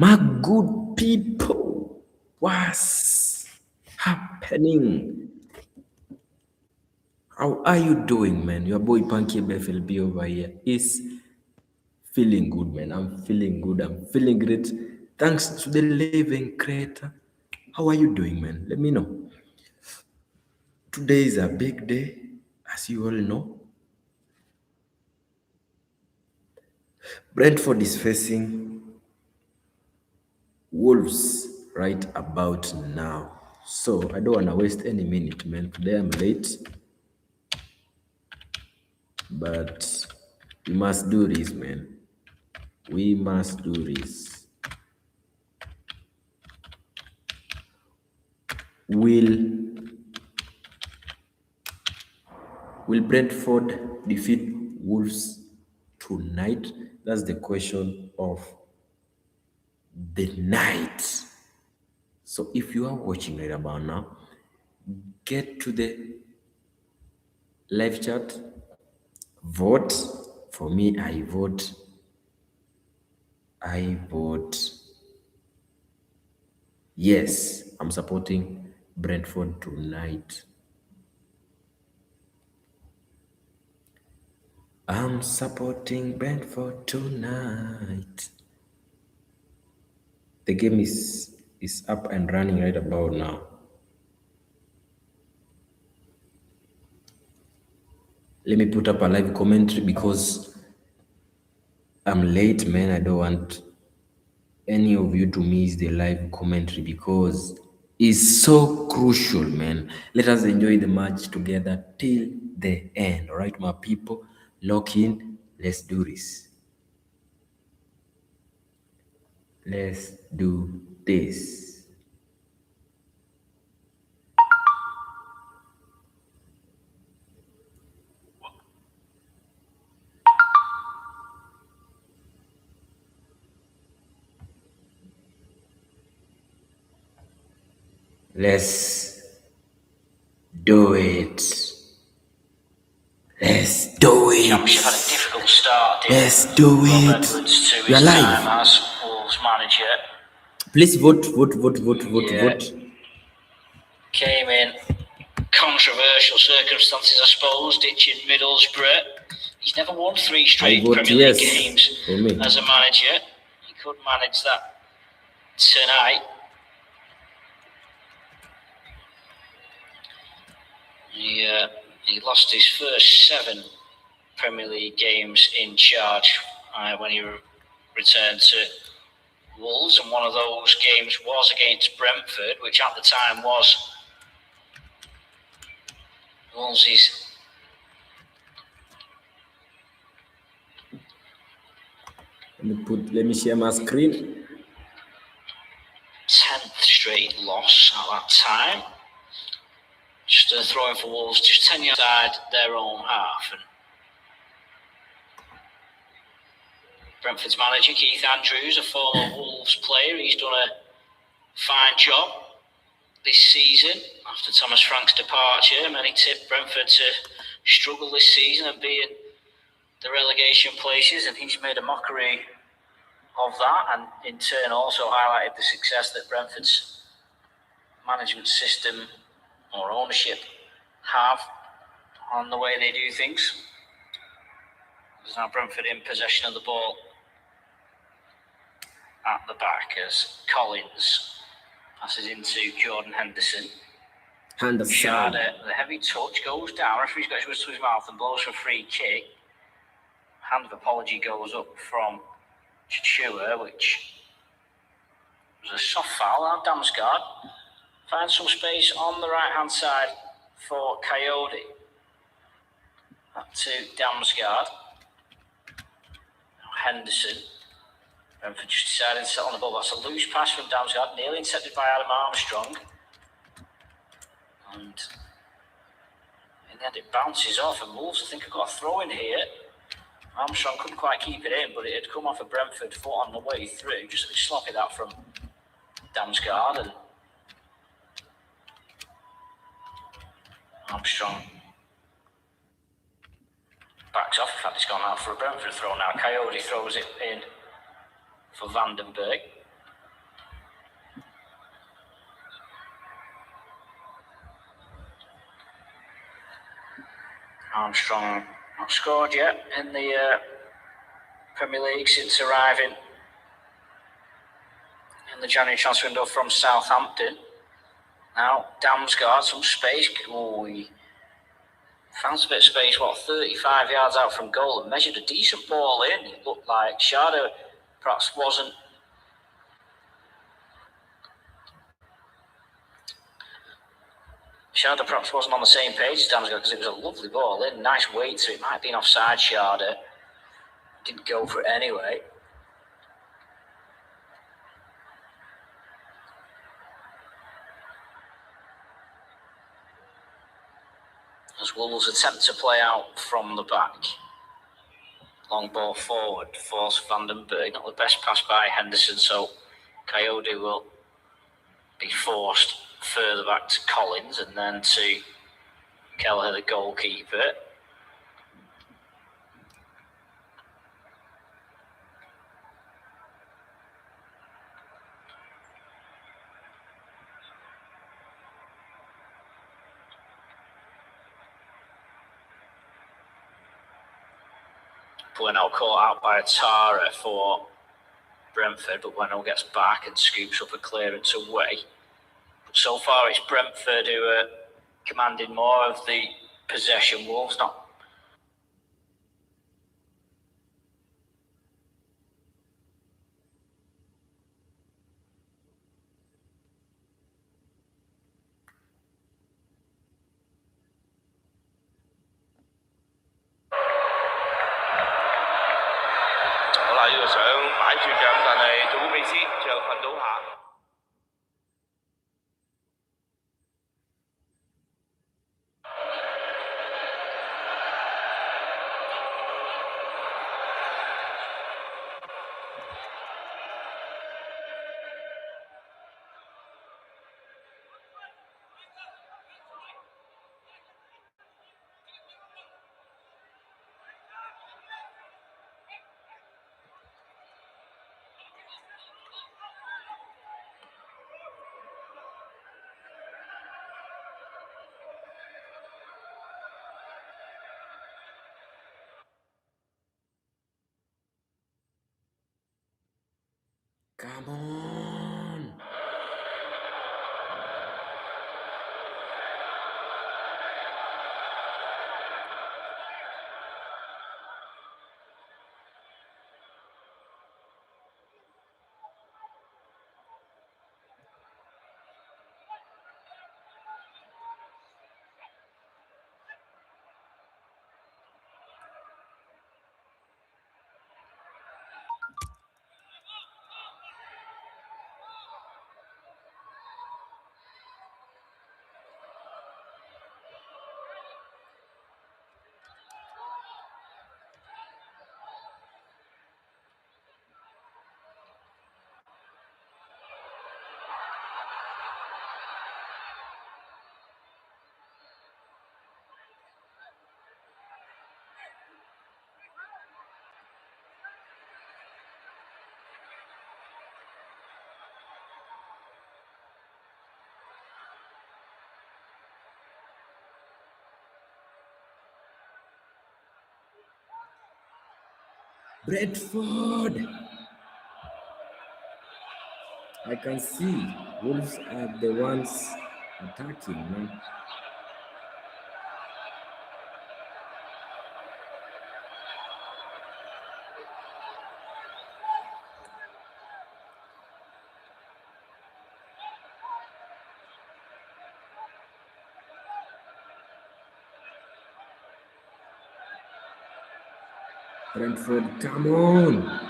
My good people, what's happening? How are you doing, man? Your boy Pankey IBFLB over here is feeling good, man. I'm feeling good. I'm feeling great. Thanks to the living creator. How are you doing, man? Let me know. Today is a big day, as you all know. Brentford is facing Wolves right about now. So I don't want to waste any minute, man. Today I'm late, but we must do this, man. We must do this. Will Brentford defeat Wolves tonight? That's the question of the night. So if you are watching right about now, get to the live chat, vote. For me, I vote. Yes, I'm supporting Brentford tonight. I'm supporting Brentford tonight. The game is up and running right about now. Let me put up a live commentary because I'm late, man. I don't want any of you to miss the live commentary because it's so crucial, man. Let us enjoy the match together till the end. All right, my people, lock in. Let's do this. Let's do this. Let's do it. Let's do it. Championship had a difficult start. Let's do it. We are live. Time as Wolves manager. Please vote. Vote. Came in controversial circumstances, I suppose, ditching Middlesbrough. He's never won 3 straight Premier League games as a manager. He could manage that tonight. He lost his first 7 Premier League games in charge when he returned to Wolves, and one of those games was against Brentford, which at the time was Wolves' Let me share my screen. 10th straight loss at that time. Just throwing for Wolves, just 10 yards outside their own half. And Brentford's manager, Keith Andrews, a former Wolves player, he's done a fine job this season after Thomas Frank's departure. Many tipped Brentford to struggle this season and be in the relegation places, and he's made a mockery of that, and in turn also highlighted the success that Brentford's management system or ownership have on the way they do things. There's now Brentford in possession of the ball at the back as Collins passes into Jordan Henderson. Shada, the heavy touch goes down. Referee's got his whistle to his mouth and blows for a free kick. Hand of apology goes up from Chua, which was a soft foul. Now Damsgaard finds some space on the right hand side for Coyote. Back to Damsgaard. Now Henderson. Brentford just decided to set on the ball. That's a loose pass from Damsgaard, nearly intercepted by Adam Armstrong. And in the end it bounces off, and Wolves I think have got a throw in here. Armstrong couldn't quite keep it in, but it had come off a Brentford foot on the way through. Just a bit sloppy that from Damsgaard, and Armstrong backs off. In fact, it's gone out for a Brentford throw now. Coyote throws it in for Vandenberg. Armstrong not scored yet in the Premier League since arriving in the January transfer window from Southampton. Now, Damsgaard, some space. Oh, he found a bit of space, 35 yards out from goal, and measured a decent ball in. It looked like Sharda perhaps wasn't on the same page as Damsgaard, because it was a lovely ball in, nice weight, so it might have been offside. Sharda didn't go for it anyway. As Wolves attempt to play out from the back. Long ball forward, force Vandenberg. Not the best pass by Henderson, so Coyote will be forced further back to Collins and then to Kelleher, the goalkeeper. Bueno caught out by Atara for Brentford, but Bueno gets back and scoops up a clearance away. But so far it's Brentford who are commanding more of the possession. Wolves not. Come on. Brentford. I can see Wolves are the ones attacking, man. Brentford, come on.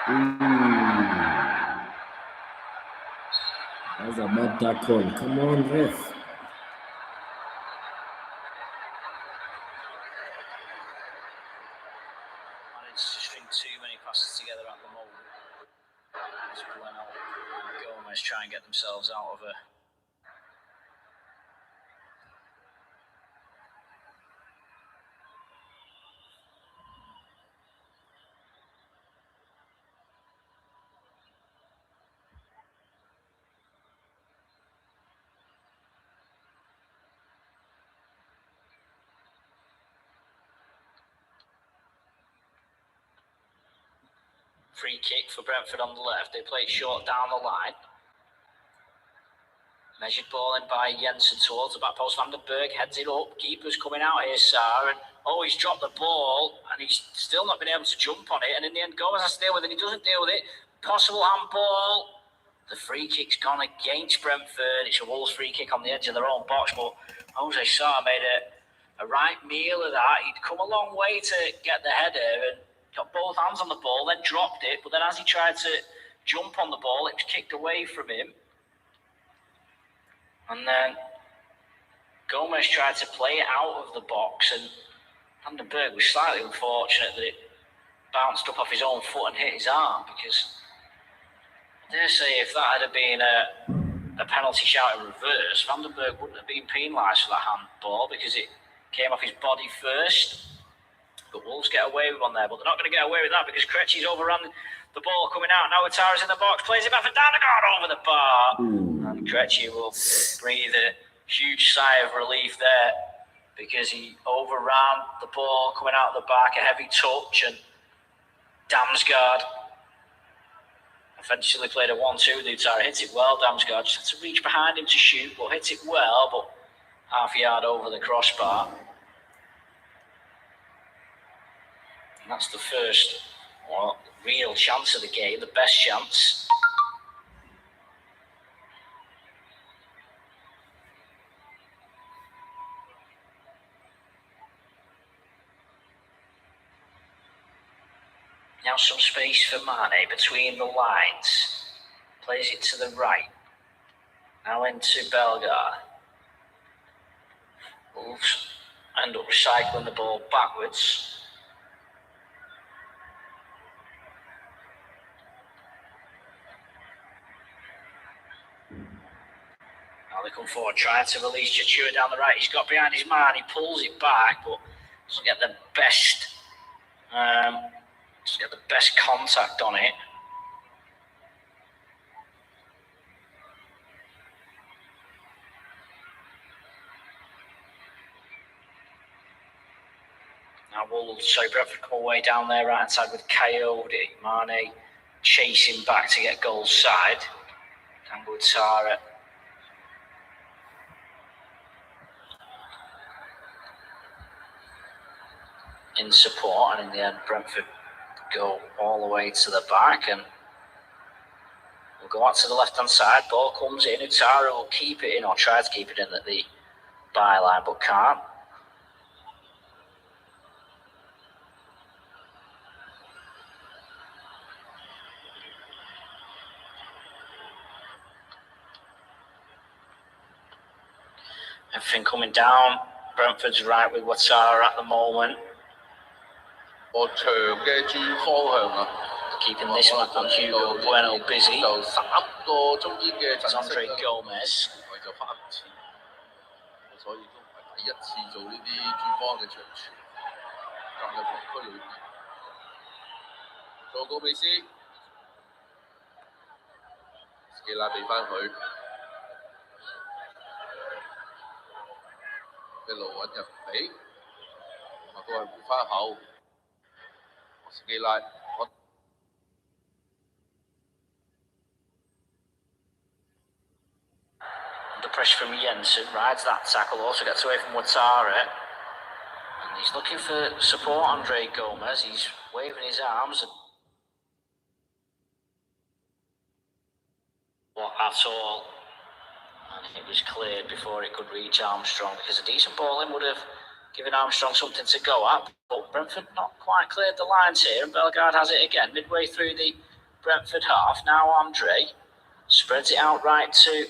That's a bad tackle. Come on, ref. Managed to string too many passes together at the moment. As Bueno and Gomez try and get themselves out of a free kick for Brentford on the left. They play it short down the line. Measured ball in by Jensen towards the back post. Van den Berg heads it up. Keeper's coming out here, Sarr. And he's dropped the ball and he's still not been able to jump on it. And in the end, Gomez has to deal with it. He doesn't deal with it. Possible handball. The free kick's gone against Brentford. It's a Wolves free kick on the edge of their own box. But Jose Sarr made a right meal of that. He'd come a long way to get the header and got both hands on the ball, then dropped it. But then as he tried to jump on the ball, it was kicked away from him. And then Gomez tried to play it out of the box, and Van den Berg was slightly unfortunate that it bounced up off his own foot and hit his arm, because I dare say if that had been a penalty shout in reverse, Van den Berg wouldn't have been penalised for that handball because it came off his body first. But Wolves get away with one there, but they're not going to get away with that because Krejci's overrun the ball coming out. Now Ouattara's in the box, plays it back for Danegard over the bar. And Krejci will breathe a huge sigh of relief there because he overran the ball coming out the back, a heavy touch, and Damsgaard eventually played a 1-2 with Ouattara. Hit it well, Damsgaard just had to reach behind him to shoot, but hit it well, but half a yard over the crossbar. And that's the first real chance of the game, the best chance. Now some space for Mane between the lines. Plays it to the right. Now into Bellegarde. Wolves end up recycling the ball backwards. Now they come forward, trying to release Chachua down the right. He's got behind his man, he pulls it back, but doesn't get the best contact on it. Now Brentford come away down there right hand side with Coyote. Mane chasing back to get goal side. Ouattara. In support, and in the end Brentford go all the way to the back, and we'll go out to the left hand side. Ball comes in, Ouattara will keep it in, or try to keep it in at the byline, but can't. Everything coming down. Brentford's right with Ouattara at the moment. Keeping this one on Hugo Bueno busy. It's Andre Gomez. Under pressure from Jensen, rides that tackle, also gets away from Ouattara. And he's looking for support, Andre Gomez. He's waving his arms. What at all. And it was cleared before it could reach Armstrong, because a decent ball in would have given Armstrong something to go at. But Brentford not quite cleared the lines here, and Bellegarde has it again midway through the Brentford half. Now Andre spreads it out right to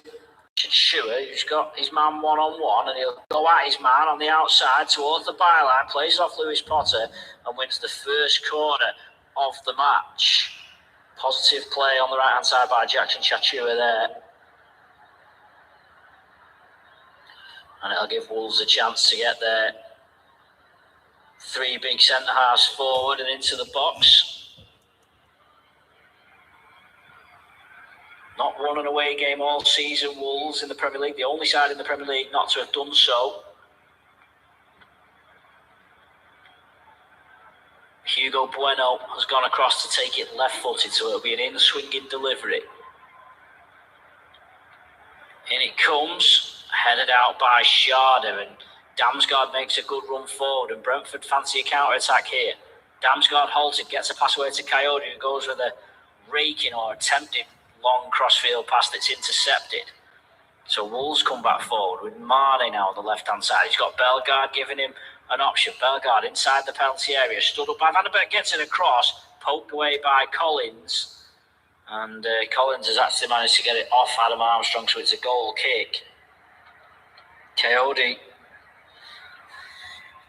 Chua, who's got his man one-on-one, and he'll go at his man on the outside towards the byline, plays off Lewis Potter, and wins the first corner of the match. Positive play on the right-hand side by Jackson Chachua there. And it'll give Wolves a chance to get their 3 big centre-halves forward and into the box. Not won an away game all season, Wolves in the Premier League. The only side in the Premier League not to have done so. Hugo Bueno has gone across to take it left-footed, so it'll be an in-swinging delivery. In it comes, headed out by Sharder, and Damsgaard makes a good run forward, and Brentford fancy a counter-attack here. Damsgaard halted, gets a pass away to Coyote, who goes with a raking or attempted long crossfield pass that's intercepted. So Wolves come back forward with Marnie now on the left-hand side. He's got Bellegarde giving him an option. Bellegarde inside the penalty area, stood up by Van der Beek, gets it across, poked away by Collins. And Collins has actually managed to get it off Adam Armstrong, so it's a goal kick. Coyote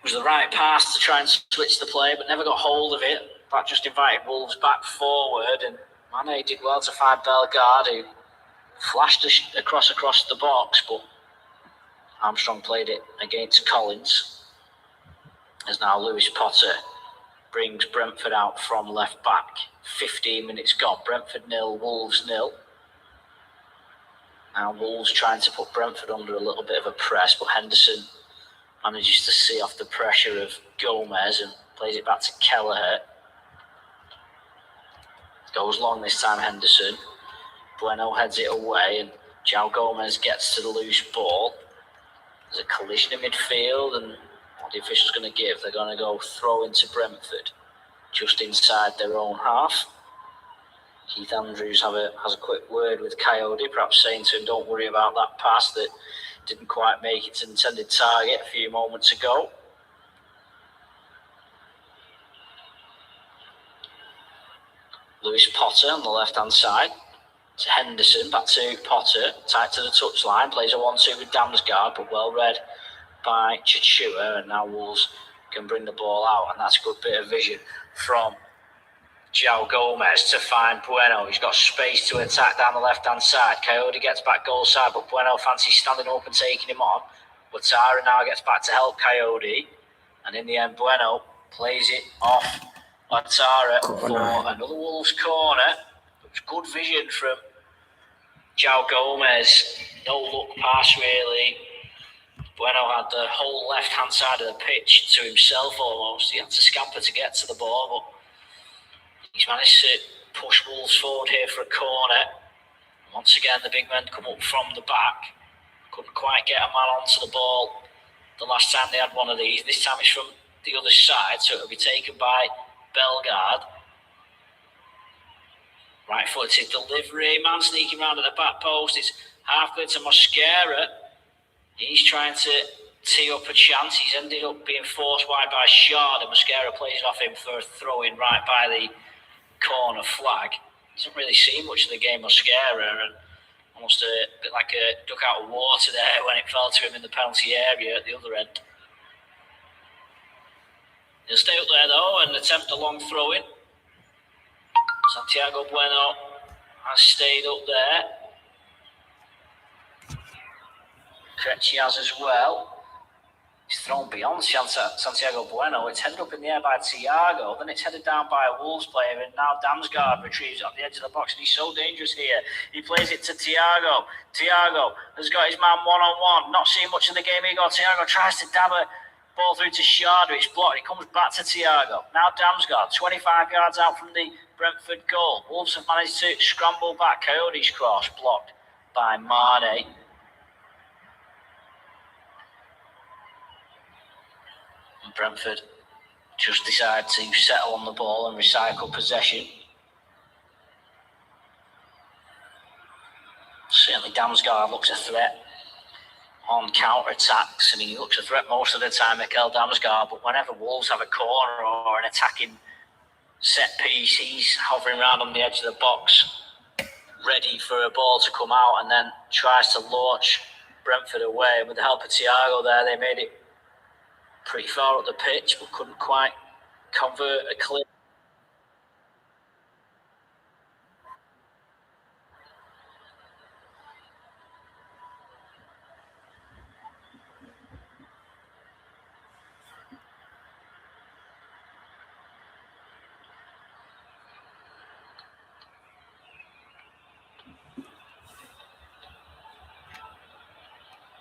was the right pass to try and switch the play, but never got hold of it. That just invited Wolves back forward, and Mane did well to find Bellegarde, who flashed across the box, but Armstrong played it against Collins. As now Lewis Potter brings Brentford out from left back. 15 minutes gone. Brentford 0, Wolves 0. Now Wolves trying to put Brentford under a little bit of a press, but Henderson manages to see off the pressure of Gomez and plays it back to Kelleher. Goes long this time, Henderson. Bueno heads it away, and João Gomez gets to the loose ball. There's a collision in midfield, and what the official's going to give, they're going to go throw into Brentford, just inside their own half. Keith Andrews has a quick word with Coyote, perhaps saying to him, don't worry about that pass that didn't quite make its intended target a few moments ago. Lewis Potter on the left-hand side to Henderson, back to Potter, tight to the touchline, plays a 1-2 with Damsgaard, but well read by Chachua, and now Wolves can bring the ball out, and that's a good bit of vision from João Gomez to find Bueno. He's got space to attack down the left-hand side. Coyote gets back goal side, but Bueno fancies standing up and taking him on. Ouattara now gets back to help Coyote, and in the end, Bueno plays it off Ouattara for another Wolves corner. It was good vision from João Gomez. No look pass, really. Bueno had the whole left-hand side of the pitch to himself almost. He had to scamper to get to the ball, but he's managed to push Wolves forward here for a corner. Once again, the big men come up from the back. Couldn't quite get a man onto the ball the last time they had one of these. This time it's from the other side, so it'll be taken by Bellegarde. Right-footed delivery. Man sneaking round at the back post. It's half clear to Mosquera. He's trying to tee up a chance. He's ended up being forced wide by Shard, and Mosquera plays it off him for a throw-in right by the corner flag. Doesn't really see much of the game, Mosquera, and almost a bit like a duck out of water there when it fell to him in the penalty area at the other end. He'll stay up there though and attempt a long throw-in. Santiago Bueno has stayed up there. Krejci has as well. He's thrown beyond Santiago Bueno. It's headed up in the air by Thiago. Then it's headed down by a Wolves player. And now Damsgaard retrieves it on the edge of the box. And he's so dangerous here. He plays it to Thiago. Thiago has got his man one-on-one. Not seeing much of the game here. Thiago tries to dab a ball through to Sharder. It's blocked. It comes back to Thiago. Now Damsgaard, 25 yards out from the Brentford goal. Wolves have managed to scramble back. Coyote's cross blocked by Mane. Brentford just decide to settle on the ball and recycle possession. Certainly Damsgaard looks a threat on counter-attacks. I mean, he looks a threat most of the time, Mikel Damsgaard, but whenever Wolves have a corner or an attacking set piece. He's hovering around on the edge of the box, ready for a ball to come out, and then tries to launch Brentford away. With the help of Thiago there, they made it pretty far up the pitch, but couldn't quite convert a clear.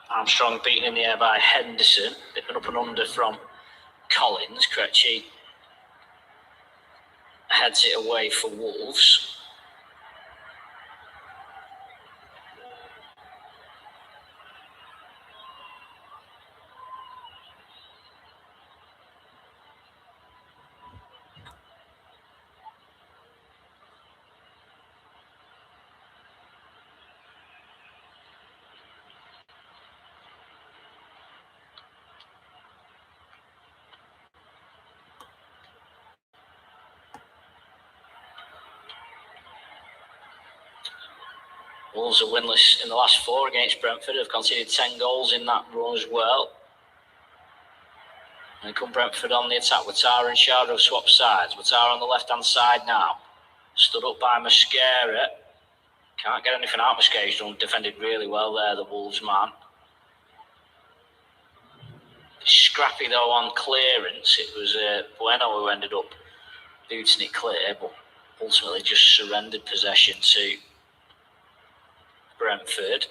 Armstrong beaten in the air by Henderson. Bit up and under from Collins. Krejci heads it away for Wolves. Wolves are winless in the last 4 against Brentford. Have conceded 10 goals in that run as well. And come Brentford on the attack. Ouattara and Shadow have swapped sides. Ouattara on the left-hand side now. Stood up by Mosquera. Can't get anything out. Mosquera's done, defended really well there, the Wolves man. Scrappy though on clearance. It was Bueno who ended up booting it clear, but ultimately just surrendered possession to Brentford.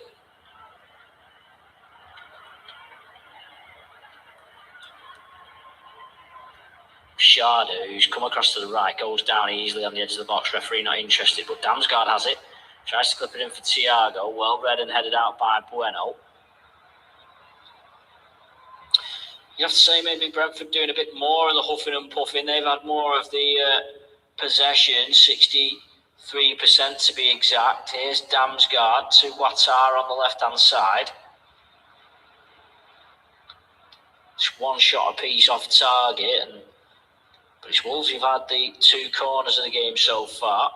Shadow, who's come across to the right, goes down easily on the edge of the box. Referee not interested, but Damsgaard has it. Tries to clip it in for Thiago. Well read and headed out by Bueno. You have to say maybe Brentford doing a bit more of the huffing and puffing. They've had more of the possession, 63% to be exact. Here's Damsgaard to Ouattara on the left-hand side. Just one shot apiece off target, but it's Wolves who've had the 2 corners of the game so far.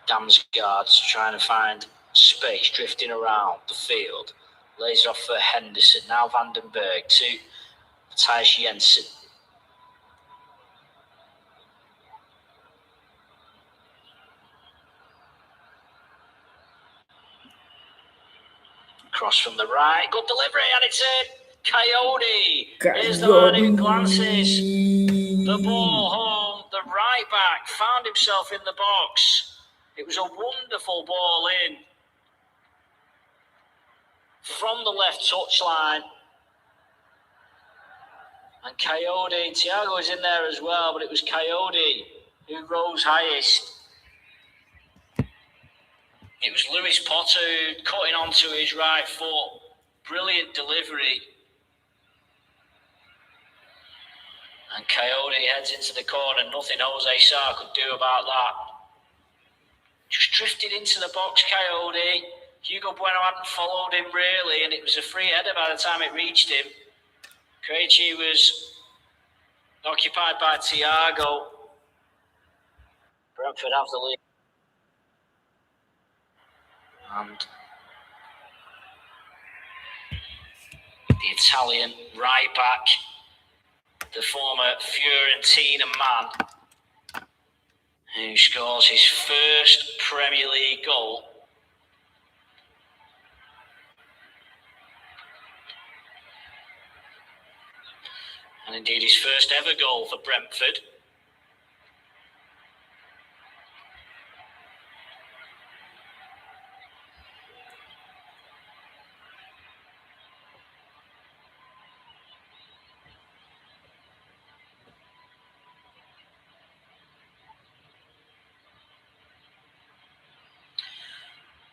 Damsgaard's trying to find space, drifting around the field. Lays off for Henderson. Now Vandenberg to Mathias Jensen. Cross from the right. Good delivery, and it's a Coyote. Here's the man who glances the ball home. The right back found himself in the box. It was a wonderful ball in from the left touchline. And Coyote, Thiago was in there as well, but it was Coyote who rose highest. It was Lewis Potter cutting onto his right foot. Brilliant delivery. And Coyote heads into the corner. Nothing Jose Sarr could do about that. Just drifted into the box, Coyote. Hugo Bueno hadn't followed him really, and it was a free header by the time it reached him. Krejci was occupied by Thiago. Brentford have the lead. And the Italian right back, the former Fiorentina man, who scores his first Premier League goal. And indeed his first ever goal for Brentford.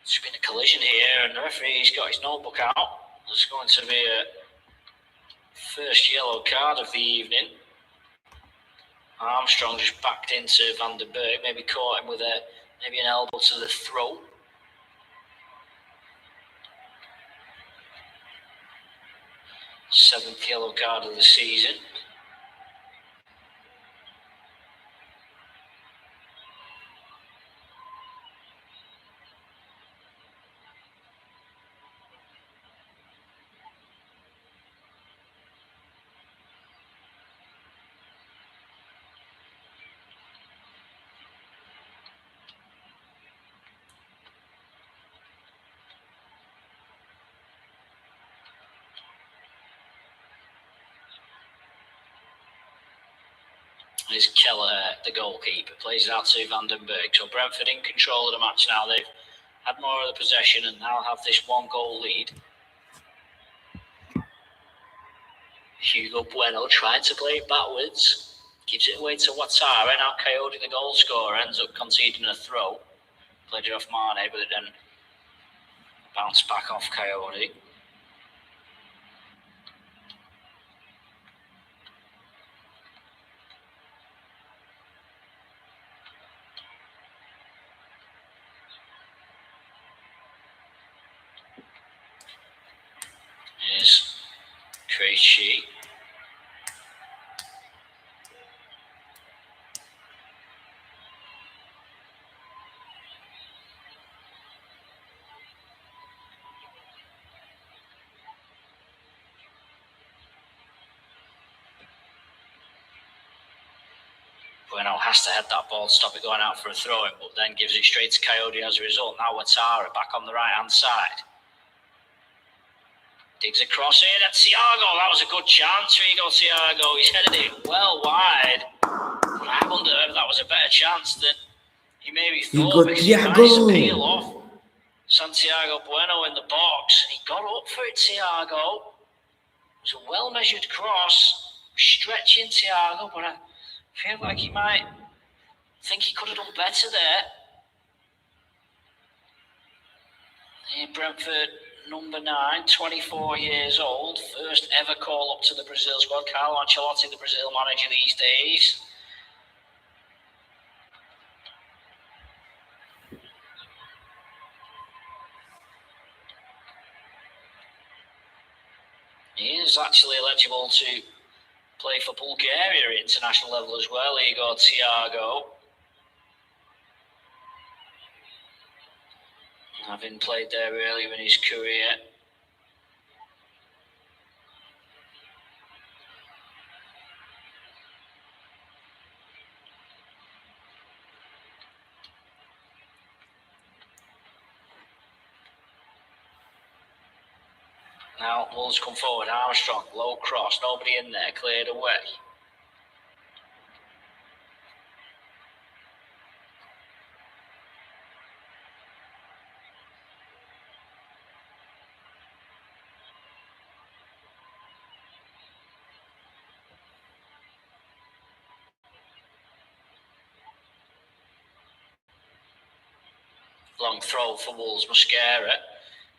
There's been a collision here, and the referee's got his notebook out. There's going to be a first yellow card of the evening. Armstrong just backed into Vandenberg, maybe caught him with maybe an elbow to the throat. 7th yellow card of the season. Is Keller, the goalkeeper, plays it out to Vandenberg. So Brentford in control of the match now. They've had more of the possession and now have this 1-goal lead. Hugo Bueno trying to play it backwards. Gives it away to Ouattara. Now Coyote, the goal scorer, ends up conceding a throw. Played it off Mane, but it then bounced back off Coyote. Here's Krejci. Bueno has to head that ball to stop it going out for a throw-in, but then gives it straight to Coyote as a result. Now Ouattara back on the right-hand side. Digs across in at Thiago. That was a good chance. Here you go, Thiago. He's headed it well wide. But I wonder if that was a better chance than he maybe thought, because he managed to peel off Santiago Bueno in the box. He got up for it, Thiago. It was a well-measured cross. Stretching Thiago, but I feel like he might think he could have done better there. Brentford, number 9, 24 years old, first ever call up to the Brazil squad. Carlo Ancelotti, the Brazil manager these days. He is actually eligible to play for Bulgaria at international level as well. Igor Thiago, having played there earlier in his career. Now Wolves come forward. Armstrong, low cross, nobody in there, cleared away. Long throw for Wolves, Mosquera.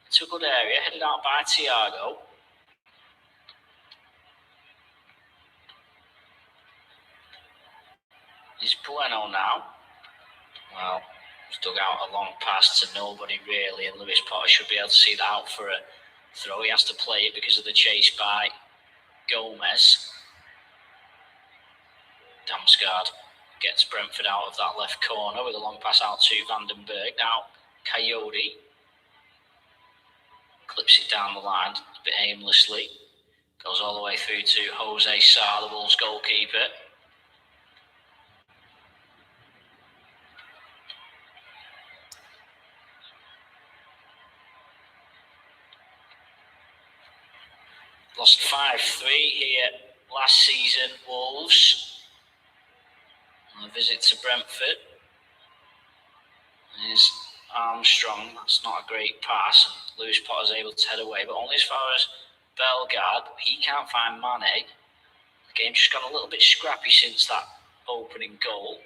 It's a good area, headed out by Thiago. It's Bueno now. Well, he's dug out a long pass to nobody really, and Lewis Potter should be able to see that out for a throw. He has to play it because of the chase by Gomez. Damsgaard gets Brentford out of that left corner with a long pass out to Vandenberg. Now Coyote clips it down the line a bit aimlessly. Goes all the way through to Jose Sarr, the Wolves goalkeeper. Lost 5-3 here last season, Wolves. On a visit to Brentford. There's Armstrong, that's not a great pass. And Lewis Potter's able to head away, but only as far as Bellegarde. He can't find Mane. The game's just gone a little bit scrappy since that opening goal.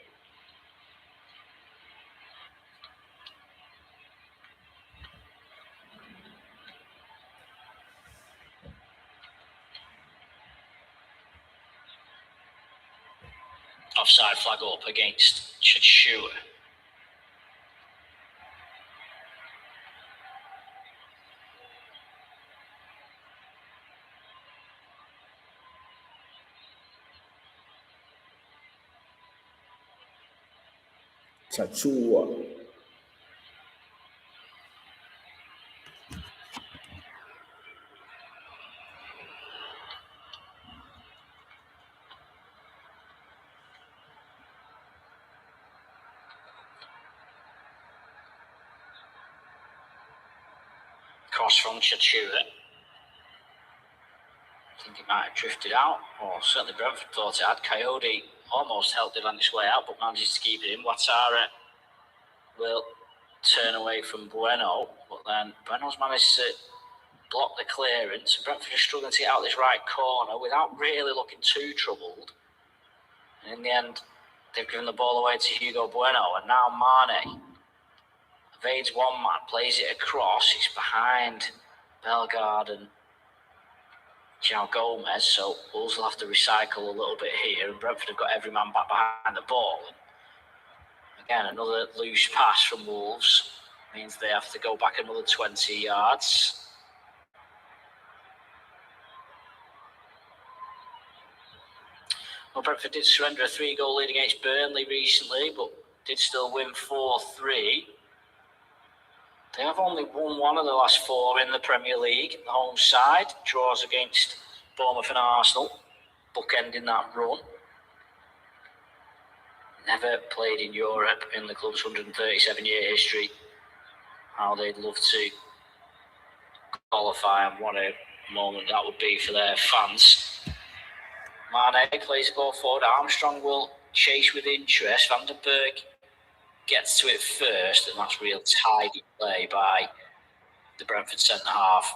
Offside flag up against Chachua. Chachua. Cross from Chachua. I think it might have drifted out, or certainly Brentford thought it had. Coyote almost helped it on its way out, but manages to keep it in. Ouattara will turn away from Bueno, but then Bueno's managed to block the clearance. Brentford are struggling to get out this right corner without really looking too troubled. And in the end, they've given the ball away to Hugo Bueno, and now Mane evades one man, plays it across. It's behind Bellegarde and João Gomez, so Wolves will have to recycle a little bit here, and Brentford have got every man back behind the ball. Again, another loose pass from Wolves means they have to go back another 20 yards. Well, Brentford did surrender a 3-goal lead against Burnley recently, but did still win 4-3. They have only won one of the last 4 in the Premier League. The home side draws against Bournemouth and Arsenal, bookending that run. Never played in Europe in the club's 137-year history. How they'd love to qualify, and what a moment that would be for their fans. Mane plays the ball forward. Armstrong will chase with interest. Van den Berg gets to it first, and that's real tidy play by the Brentford centre-half.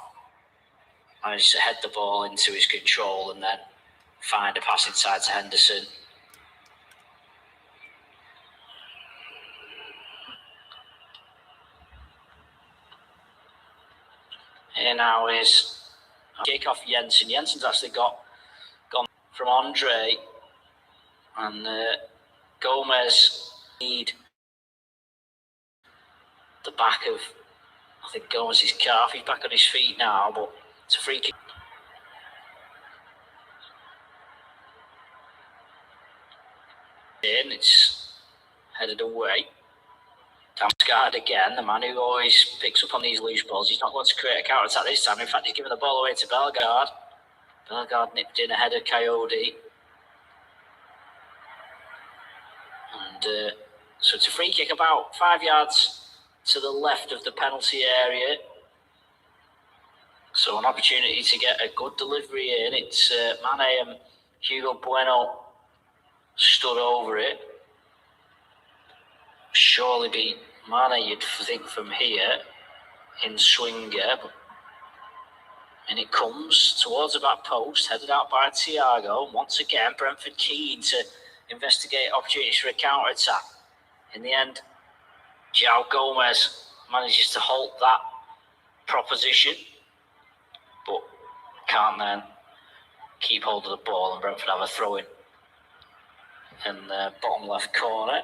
Manages to head the ball into his control and then find a pass inside to Henderson. Here now is Kickoff Jensen. Jensen's actually gone from Andre, and Gomez need the back of, I think, Gomez's calf. He's back on his feet now, but it's a free kick. It's headed away. Damsgaard again, the man who always picks up on these loose balls. He's not going to create a counter-attack this time. In fact, he's given the ball away to Bellegarde. Bellegarde nipped in ahead of Coyote. And so it's a free kick about 5 yards to the left of the penalty area. So an opportunity to get a good delivery in. It's Mane and Hugo Bueno stood over it. Surely be Mane, you'd think, from here in swinger. And it comes towards the back post, headed out by Thiago. Once again, Brentford keen to investigate opportunities for a counter-attack. In the end, João Gomez manages to halt that proposition, but can't then keep hold of the ball, and Brentford have a throw-in in the bottom left corner.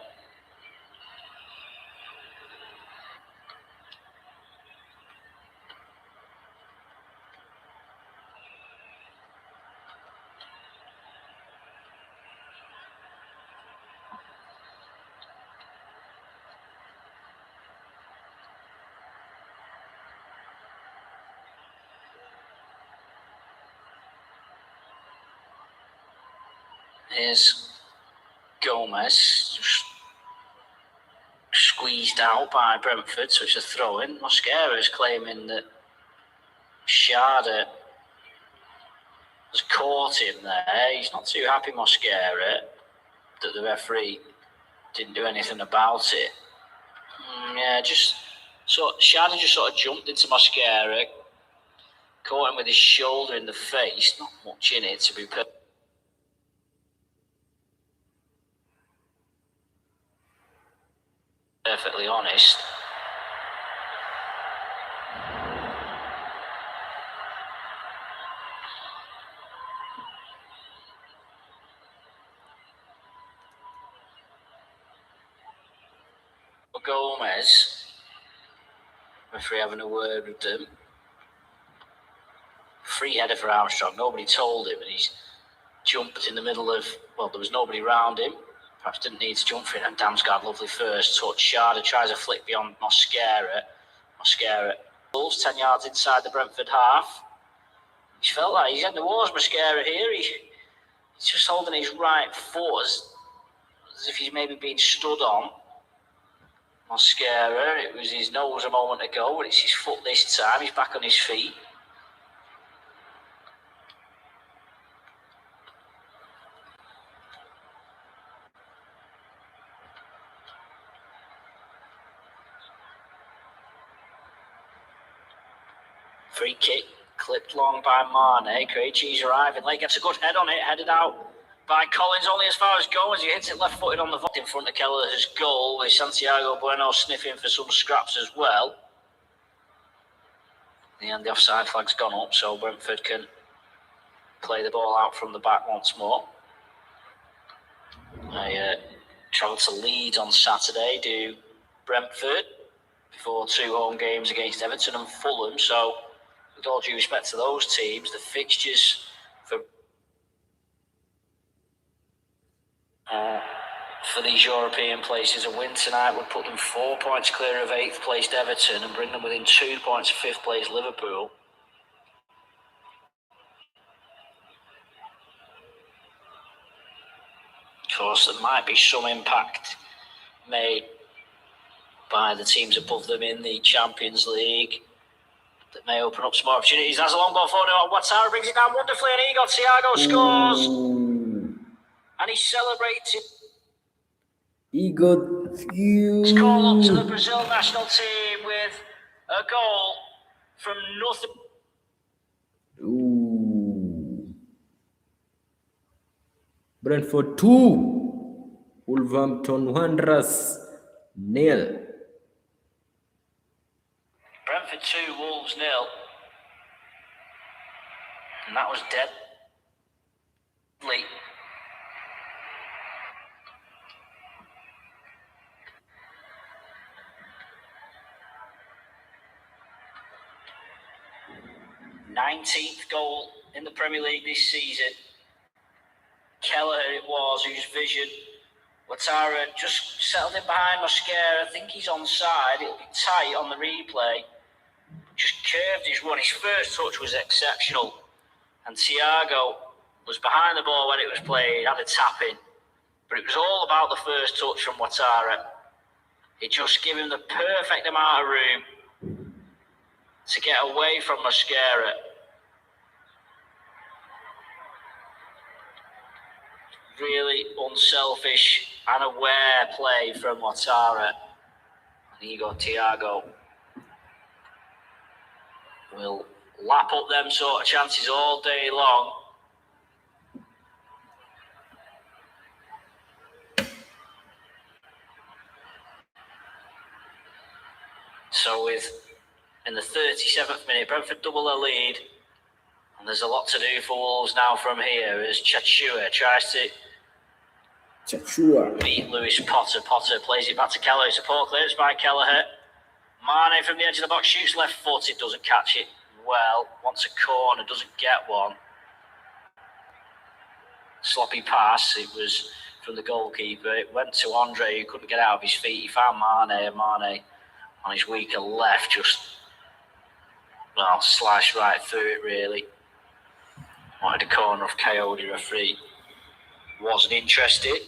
Here's Gomez, just squeezed out by Brentford, so it's a throw-in. Mosquera is claiming that Sharda has caught him there. He's not too happy, Mosquera, that the referee didn't do anything about it. Sharda just sort of jumped into Mosquera, caught him with his shoulder in the face. Not much in it, to be perfectly honest. Gomez, referee having a word with them. Free header for Armstrong. Nobody told him, and he's jumped in the middle of, well, there was nobody around him. Perhaps didn't need to jump for it, and Damsgaard, lovely first touch. Sharda tries a flick beyond Mosquera. Wolves 10 yards inside the Brentford half. He's felt like he's heading towards Mosquera here. He's just holding his right foot as if he's maybe being stood on. Mosquera, it was his nose a moment ago, but it's his foot this time. He's back on his feet. Free kick, clipped long by Mane. Krejci's arriving late, gets a good head on it, headed out by Collins, only as far as goal as he hits it left-footed on the volley in front of Kelleher's goal, with Santiago Bueno sniffing for some scraps as well. In the end, the offside flag's gone up, so Brentford can play the ball out from the back once more. I travelled to Leeds on Saturday, do Brentford, before 2 home games against Everton and Fulham, so with all due respect to those teams, the fixtures for these European places, a win tonight would put them 4 points clear of 8th placed Everton and bring them within 2 points of 5th placed Liverpool. Of course, there might be some impact made by the teams above them in the Champions League that may open up some more opportunities. That's a long ball forward. Watara brings it down wonderfully, and here Thiago scores. And he celebrated. He's called up to the Brazil national team with a goal from nothing. Brentford 2, Wolverhampton Wanderers 0. Brentford 2, Wolves 0. And that was deadly. Nineteenth goal in the Premier League this season. Kelleher it was, whose vision. Watara just settled in behind Mosquera. I think he's onside. It'll be tight on the replay. Just curved his run. His first touch was exceptional. And Thiago was behind the ball when it was played, had a tap in. But it was all about the first touch from Watara. It just gave him the perfect amount of room to get away from Mosquera. Really unselfish and aware play from Watara. And Thiago will lap up them sort of chances all day long. So in the 37th minute, Brentford double their lead. And there's a lot to do for Wolves now from here as Chachua tries to beat Lewis Potter. Potter plays it back to Kelleher. Support clearance by Kelleher. Mane from the edge of the box shoots left footed, doesn't catch it well. Wants a corner, doesn't get one. Sloppy pass. It was from the goalkeeper. It went to Andre, who couldn't get out of his feet. He found Mane, and Mane on his weaker left just sliced right through it really. Wanted a corner off Coyote, referee wasn't interested.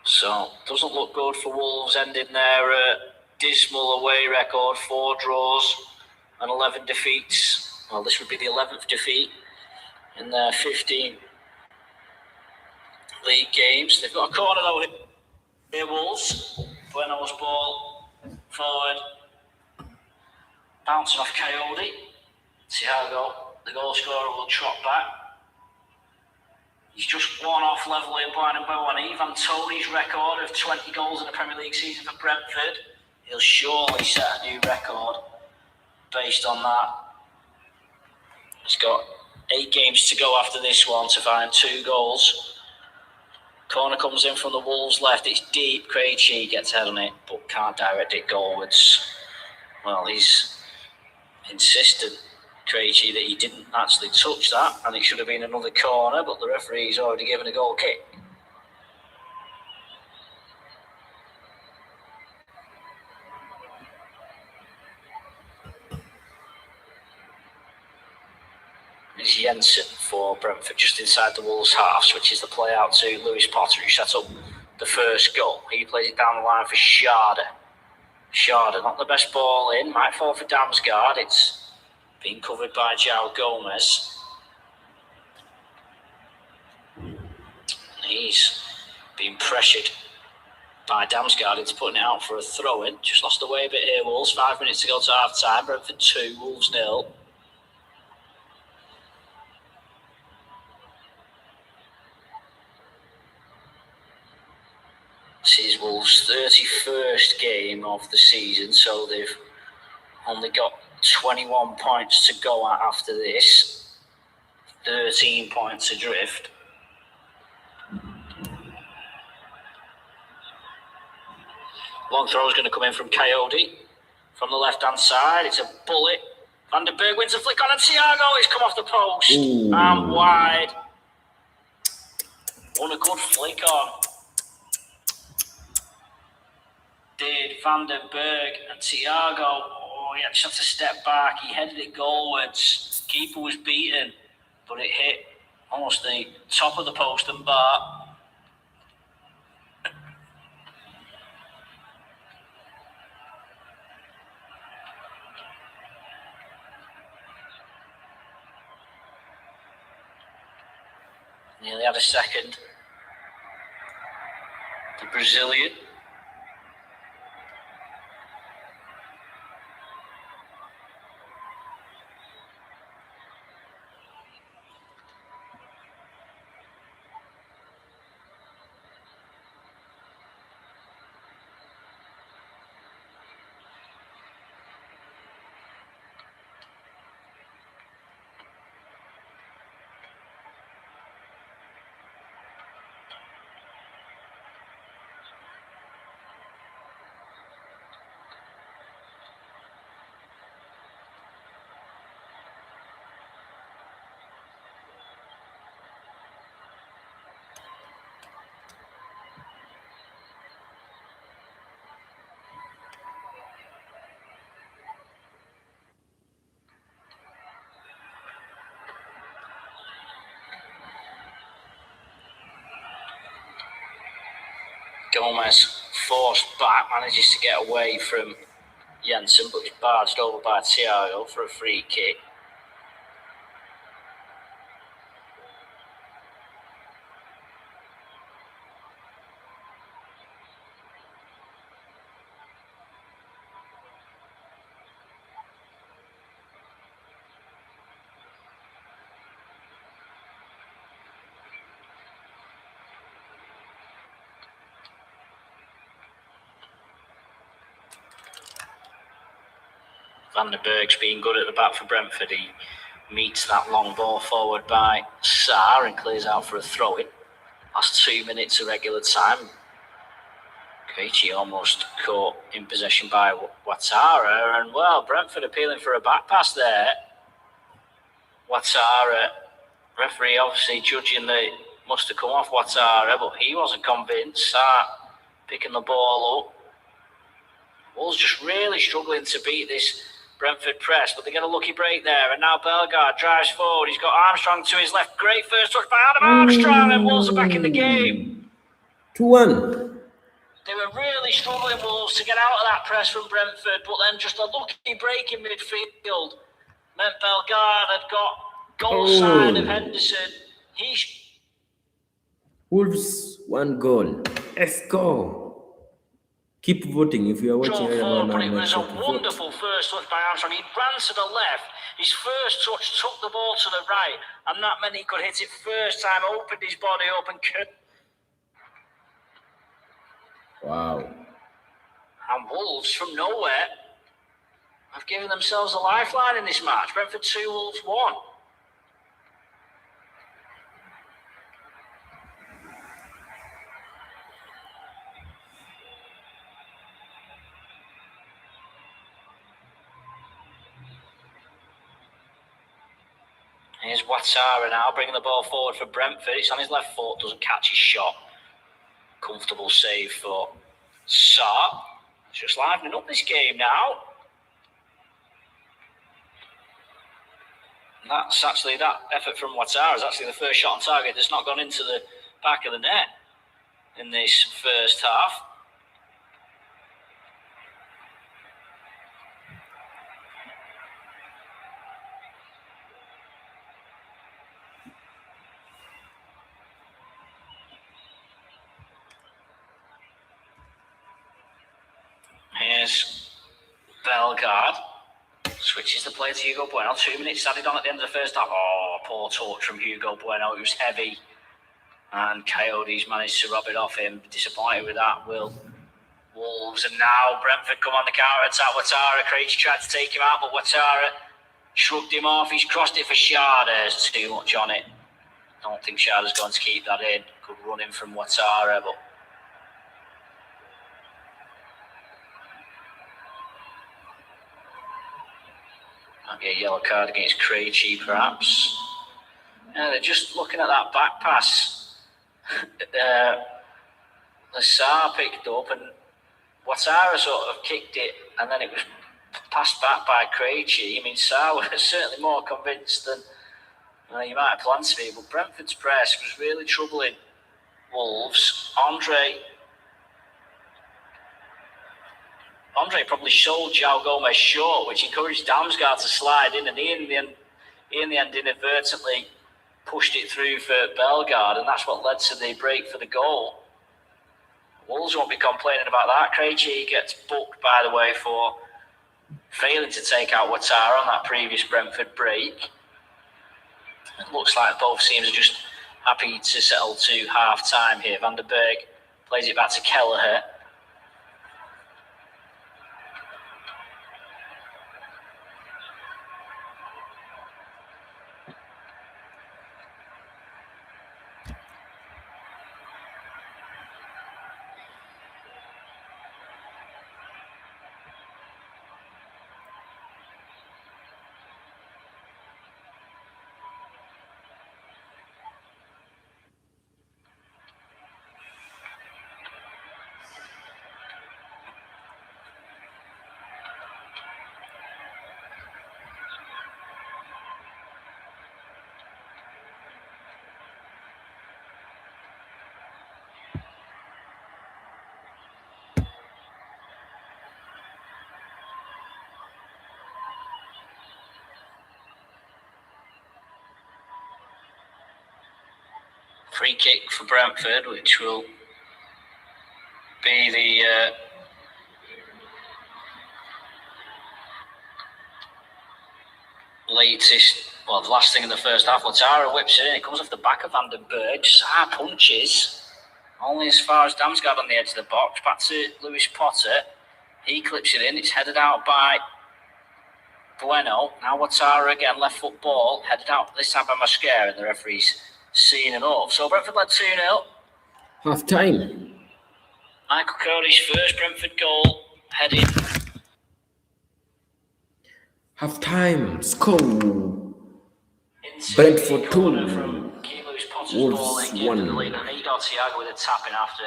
So, doesn't look good for Wolves, ending their dismal away record, 4 draws and 11 defeats. Well, this would be the 11th defeat in their 15 league games. They've got a corner though here, Wolves. Bueno's ball forward, bouncing off Coyote. Thiago, the goal scorer, will trot back. He's just one off levelling Bueno and Ivan Toney's record of 20 goals in the Premier League season for Brentford. He'll surely set a new record based on that. He's got 8 games to go after this one to find 2 goals. Corner comes in from the Wolves left. It's deep. Krejci gets head on it, but can't direct it goalwards. Well, he's insistent. Krejci that he didn't actually touch that, and it should have been another corner, but the referee's already given a goal kick. It's Jensen for Brentford just inside the Wolves half, switches the play out to Lewis Potter, who set up the first goal. He plays it down the line for Sharda. Sharda, not the best ball in, might fall for Damsgaard. It's being covered by João Gomez. He's being pressured by Damsgaard into putting it out for a throw-in. Just lost away a bit here, Wolves. 5 minutes to go to half-time. Brentford 2, Wolves 0. This is Wolves' 31st game of the season, so they've only got 21 points to go at after this. 13 points adrift. Long throw is going to come in from Coyote from the left-hand side. It's a bullet. Van den Berg wins a flick on, and Thiago has come off the post. Ooh. And wide. Won a good flick on. Did Van den Berg, and Thiago, he had to step back. He headed it goalwards. Keeper was beaten, but it hit almost the top of the post and bar. Nearly had a second. The Brazilian. Gomez forced back, manages to get away from Jensen, but is barged over by Thiago for a free kick. Van den Berg's been good at the back for Brentford. He meets that long ball forward by Sarr and clears out for a throw-in. Last 2 minutes of regular time. Krejci almost caught in possession by Ouattara, and well, Brentford appealing for a back pass there. Ouattara, referee obviously judging that it must have come off Ouattara, but he wasn't convinced. Sarr picking the ball up. Wolves just really struggling to beat this Brentford press, but they get a lucky break there, and now Bellegarde drives forward. He's got Armstrong to his left. Great first touch by Adam Armstrong, and Wolves are back in the game. 2-1. They were really struggling, Wolves, to get out of that press from Brentford, but then just a lucky break in midfield meant Bellegarde had got goal side of Henderson. Wolves 1 goal. Let's go. Keep voting if you are watching right about now. But it was a wonderful first touch by Armstrong. He ran to the left. His first touch took the ball to the right, and that meant he could hit it first time, opened his body up and wow. And Wolves from nowhere have given themselves a lifeline in this match. Brentford 2, Wolves 1. Here's Ouattara now, bringing the ball forward for Brentford. It's on his left foot, doesn't catch his shot. Comfortable save for Sarr. It's just livening up this game now. And that's actually, that effort from Ouattara is actually the first shot on target that's not gone into the back of the net in this first half. Here's Bellegarde. Switches the play to Hugo Bueno. 2 minutes added on at the end of the first half. Oh, poor touch from Hugo Bueno. It was heavy. And Coyotes managed to rob it off him. Disappointed with that, Will. Wolves, and now Brentford come on the counter-attack. Ouattara, Krejci tried to take him out, but Ouattara shrugged him off. He's crossed it for Schade. There's too much on it. I don't think Schade's going to keep that in. Good running from Ouattara, but might be a yellow card against Krejci, perhaps. Yeah, they're just looking at that back pass. The Sarr picked up, and Ouattara sort of kicked it, and then it was passed back by Krejci. I mean, Sarr was certainly more convinced than you might have planned to be, but Brentford's press was really troubling Wolves. Andre probably sold João Gomez short, which encouraged Damsgaard to slide in, and he in the end inadvertently pushed it through for Bellegarde, and that's what led to the break for the goal. Wolves won't be complaining about that. Krejci gets booked, by the way, for failing to take out Ouattara on that previous Brentford break. It looks like both teams are just happy to settle to half-time here. Van der Berg plays it back to Kelleher. Free kick for Brentford, which will be the the last thing in the first half. Ouattara whips it in. It comes off the back of Van der Berg. Sarr punches. Only as far as Damsgaard on the edge of the box. Back to Lewis Potter. He clips it in. It's headed out by Bueno. Now Ouattara again, left foot ball. Headed out this time by Mascara, and the referee's seeing it off. So Brentford led 2-0. Half time. Michael Cody's first Brentford goal headed. Half time. Score. Brentford 2. Wolves 1. Thiago with a tapping after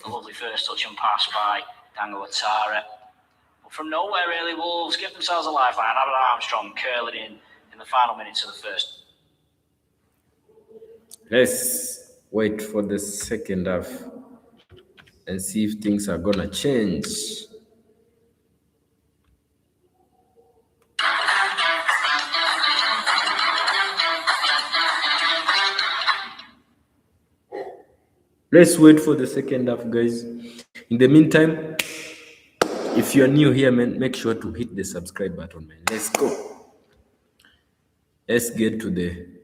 a lovely first touch and pass by Dango Ouattara. But from nowhere, really, Wolves give themselves a lifeline. Adam Armstrong curling in the final minutes of the first. Let's wait for the second half and see if things are gonna change. Let's wait for the second half, guys. In the meantime, if you're new here, man, make sure to hit the subscribe button, man. Let's go. Let's get to the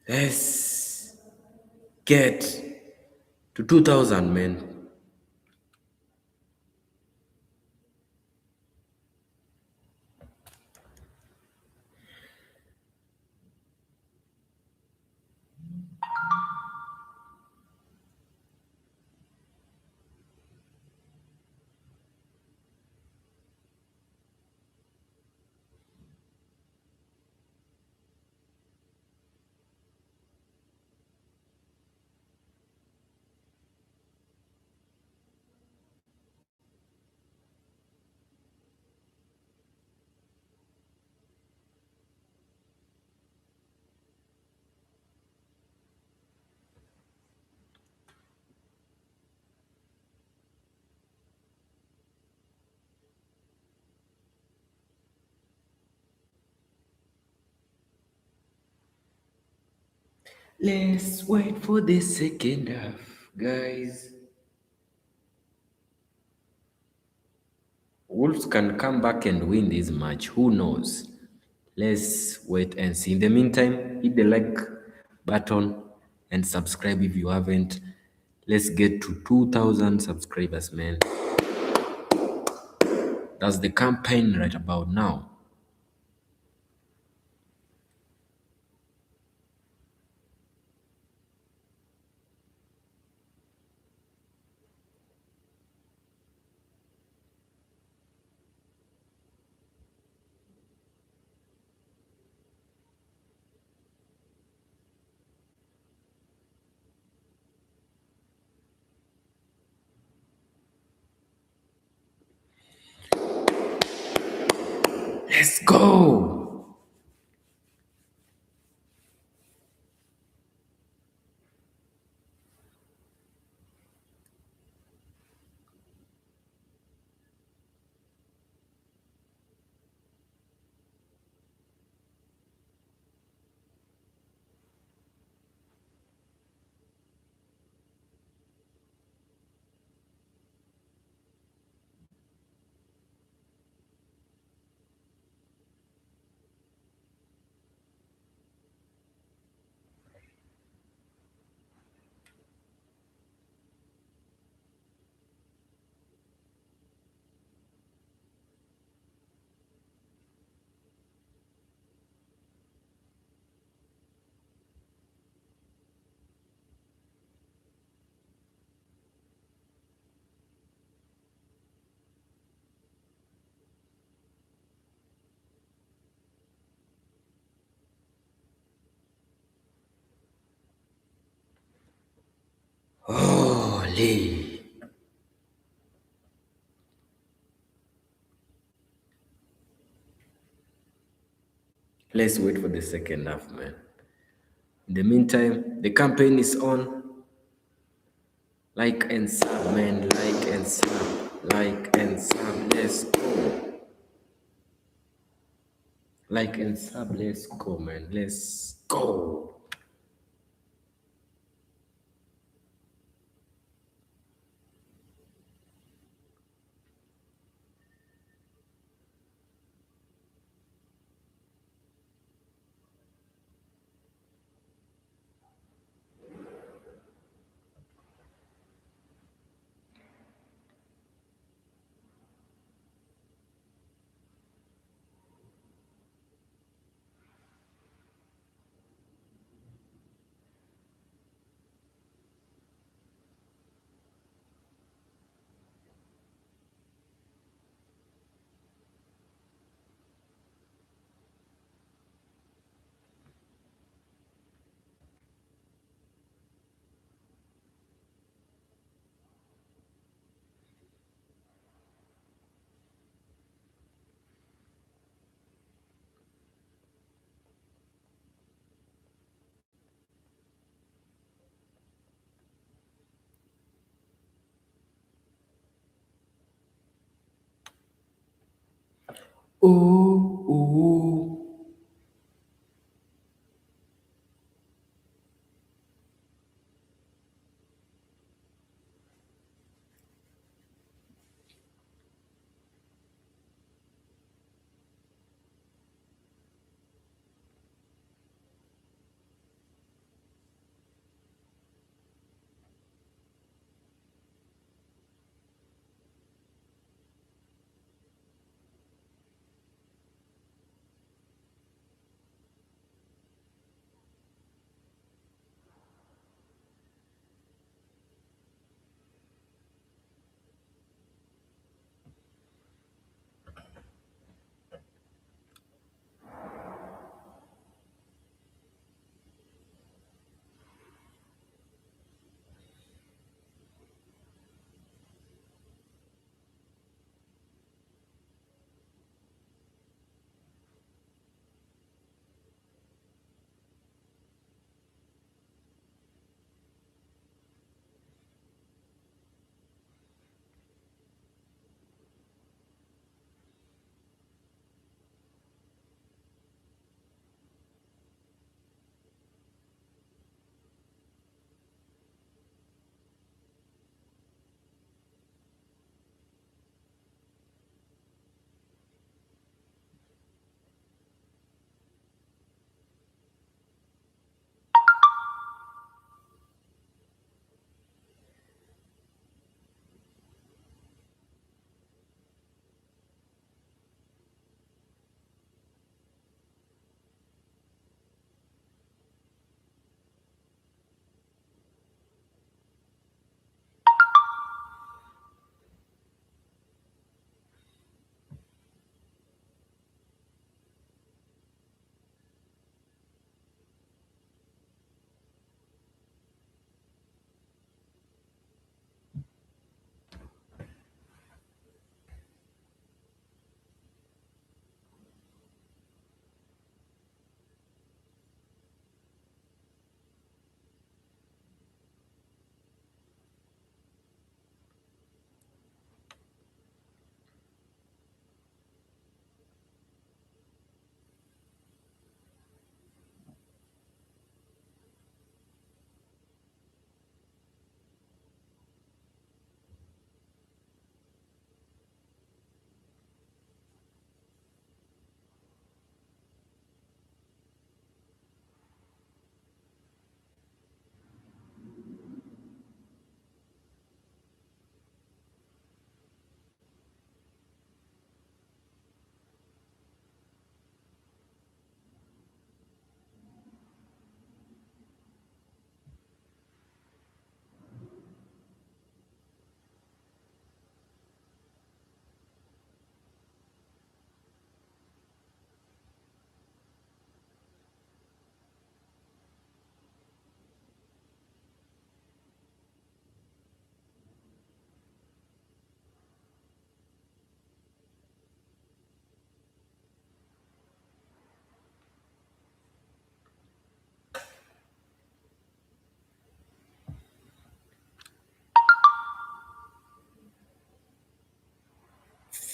Let's get to 2,000, man. Let's wait for the second half, guys. Wolves can come back and win this match. Who knows? Let's wait and see. In the meantime, hit the like button and subscribe if you haven't. Let's get to 2,000 subscribers, man. That's the campaign right about now. Let's go. Holy. Let's wait for the second half, man. In the meantime, the campaign is on. Like and sub, man. Like and sub. Like and sub. Let's go. Like and sub. Let's go, man. Let's go. Oh, oh.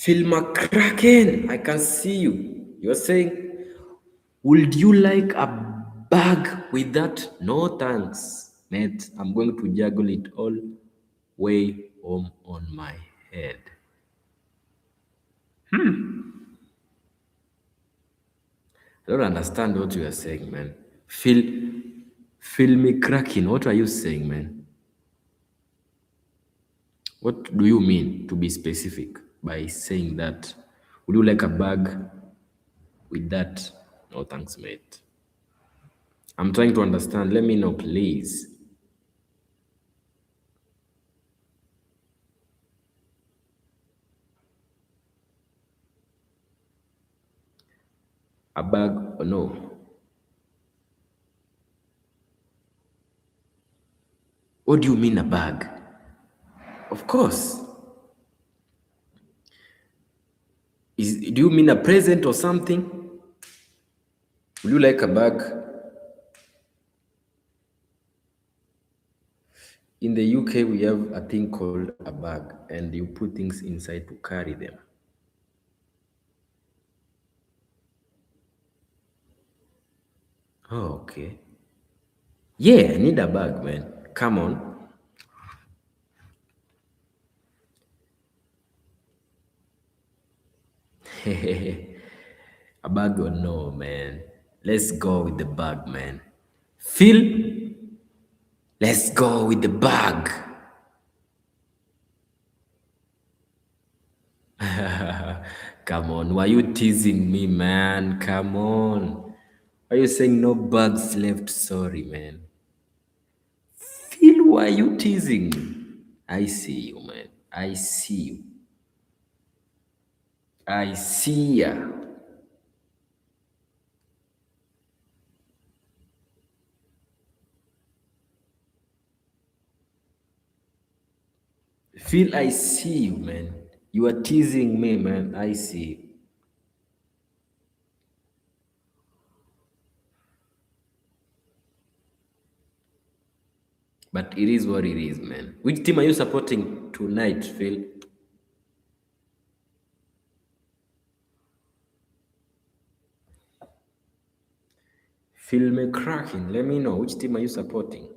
Phil McCracken, I can see you. You're saying, would you like a bag with that? No thanks, mate. I'm going to juggle it all way home on my head. I don't understand what you are saying, man. Phil McCracken, what are you saying, man? What do you mean, to be specific, by saying that? Would you like a bag with that? No thanks, mate. I'm trying to understand. Let me know, please. A bag or no? What do you mean a bag? Of course. Do you mean a present or something? Would you like a bag? In the UK, we have a thing called a bag, and you put things inside to carry them. Oh, okay. Yeah, I need a bag, man. Come on. A bag or no, man. Let's go with the bag, man. Phil, let's go with the bag. Come on, why you teasing me, man? Come on. Why you saying no bags left? Sorry, man. Phil, why you teasing me? I see you, man. I see you. I see ya. Phil, I see you, man. You are teasing me, man. I see you. But it is what it is, man. Which team are you supporting tonight, Phil? Phil McCracken, let me know. Which team are you supporting?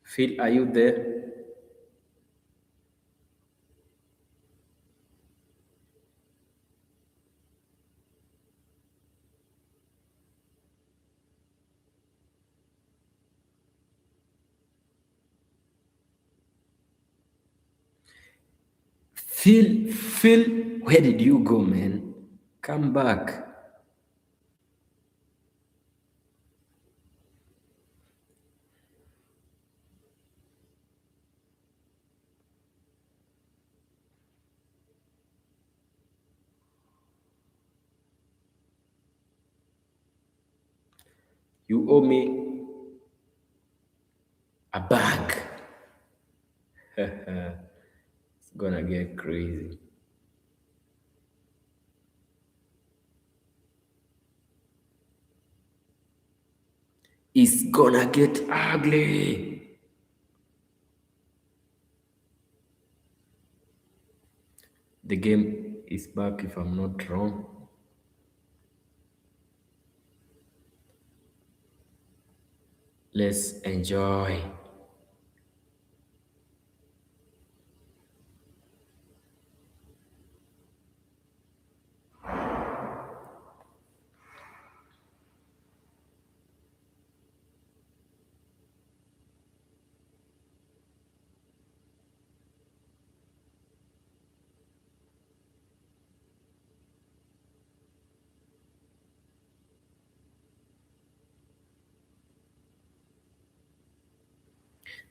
Phil, are you there? Phil, where did you go, man? Come back. You owe me a bag. It's gonna get crazy. It's gonna get ugly. The game is back, if I'm not wrong. Let's enjoy.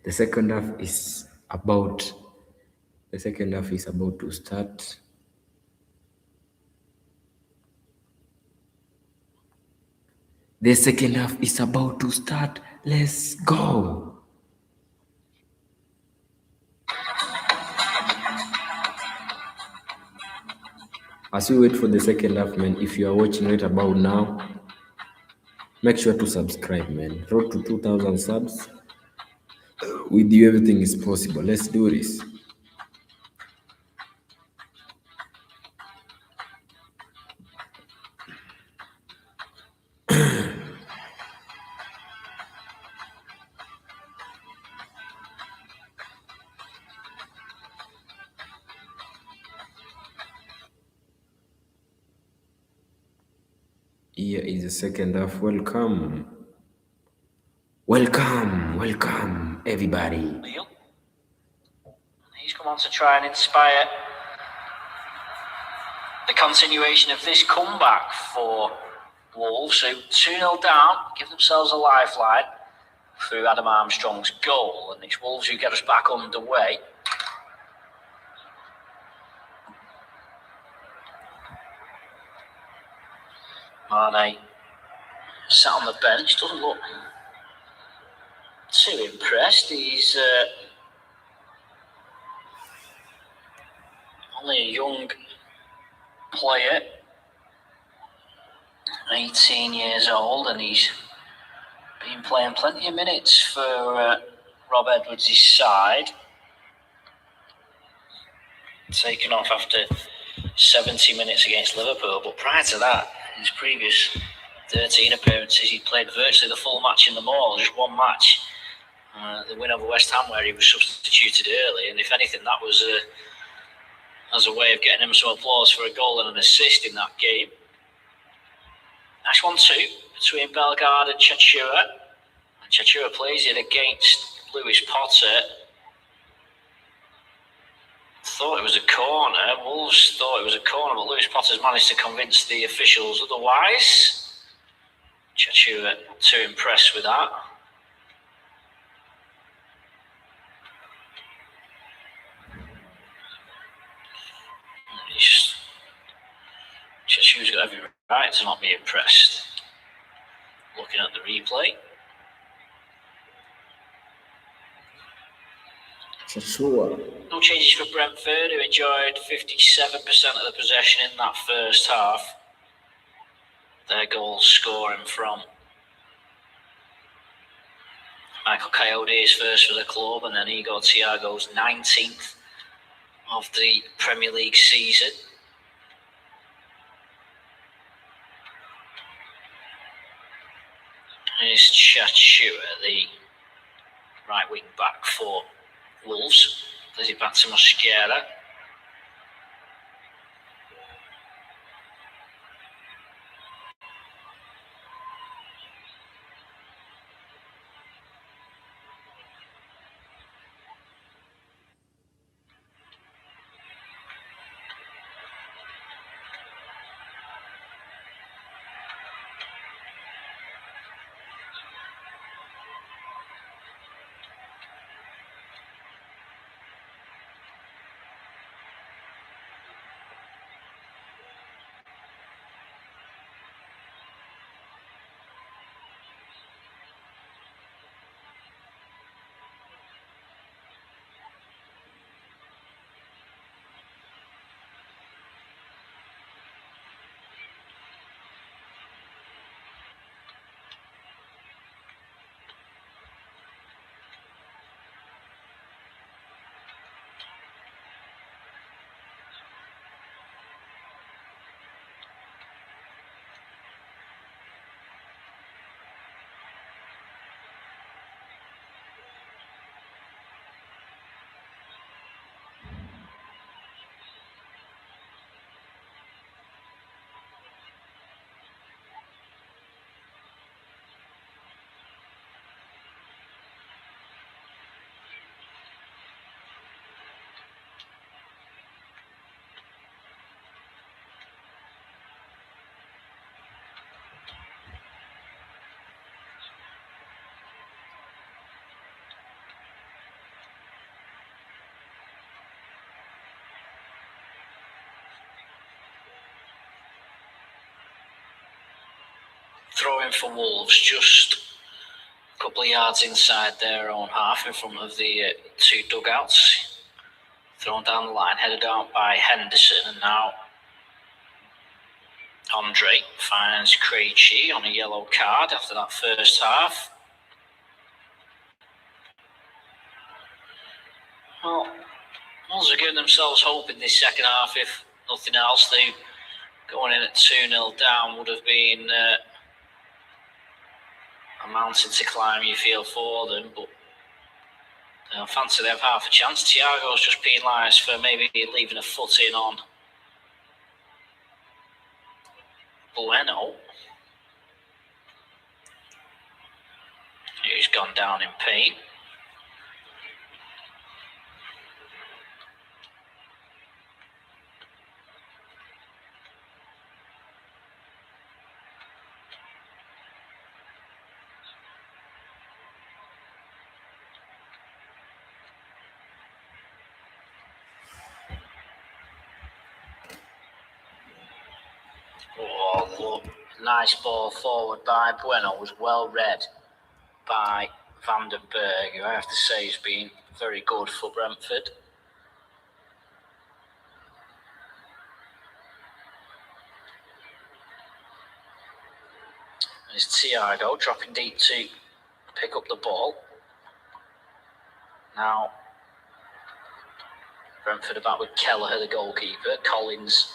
The second half is about to start. The second half is about to start. Let's go. As we wait for the second half, man, if you are watching right about now, make sure to subscribe, man. Road to 2,000 subs. With you, everything is possible. Let's do this. Here is the second half. Welcome, everybody. He's come on to try and inspire the continuation of this comeback for Wolves, who 2-0 down, give themselves a lifeline through Adam Armstrong's goal, and it's Wolves who get us back underway. Mane sat on the bench, doesn't look too impressed. He's only a young player, 18 years old, and he's been playing plenty of minutes for Rob Edwards' side. Taken off after 70 minutes against Liverpool, but prior to that, in his previous 13 appearances, he played virtually the full match in them all, just one match. The win over West Ham, where he was substituted early, and if anything, that was as a way of getting him some applause for a goal and an assist in that game. Nice 1-2 between Bellegarde and Chachua. And Chachua plays it against Lewis Potter. Thought it was a corner. Wolves thought it was a corner, but Lewis Potter's managed to convince the officials otherwise. Chachua not too impressed with that. Chachua's got every right to not be impressed. Looking at the replay. Chachua. No changes for Brentford, who enjoyed 57% of the possession in that first half. Their goal scoring from Michael Coyote's first for the club, and then Igor Thiago's 19th of the Premier League season. Here's Chachua, the right wing back for Wolves. Plays it back to Mosquera. throw-in for Wolves, just a couple of yards inside their own half, in front of the two dugouts. Thrown down the line, headed out by Henderson, and now Andre finds Krejci on a yellow card after that first half. Well, Wolves are giving themselves hope in this second half. If nothing else, they going in at 2-0 down would have been a mountain to climb, you feel, for them. But I fancy they have half a chance. Thiago's just penalised for maybe leaving a foot in on Bueno, who's gone down in pain. Oh, look, nice ball forward by Bueno, was well read by Van den Berg, who I have to say has been very good for Brentford. There's Thiago dropping deep to pick up the ball. Now, Brentford are back with Kelleher, the goalkeeper. Collins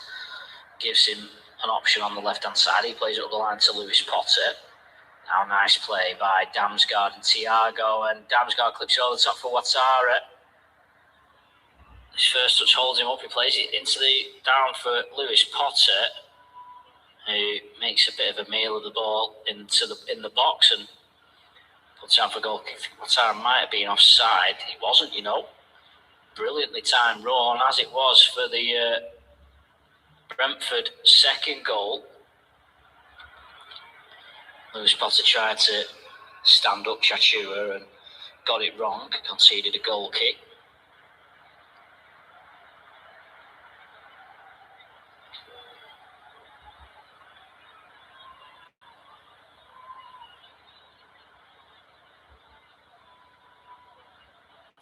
gives him an option on the left-hand side. He plays it up the line to Lewis Potter. Now, nice play by Damsgaard and Thiago, and Damsgaard clips it over the top for Ouattara. His first touch holds him up. He plays it into the down for Lewis Potter, who makes a bit of a meal of the ball in the box and puts out for goal kick. Ouattara might have been offside. He wasn't, you know. Brilliantly timed run, as it was for the Brentford second goal. Lewis Potter tried to stand up Chachua and got it wrong, conceded a goal kick.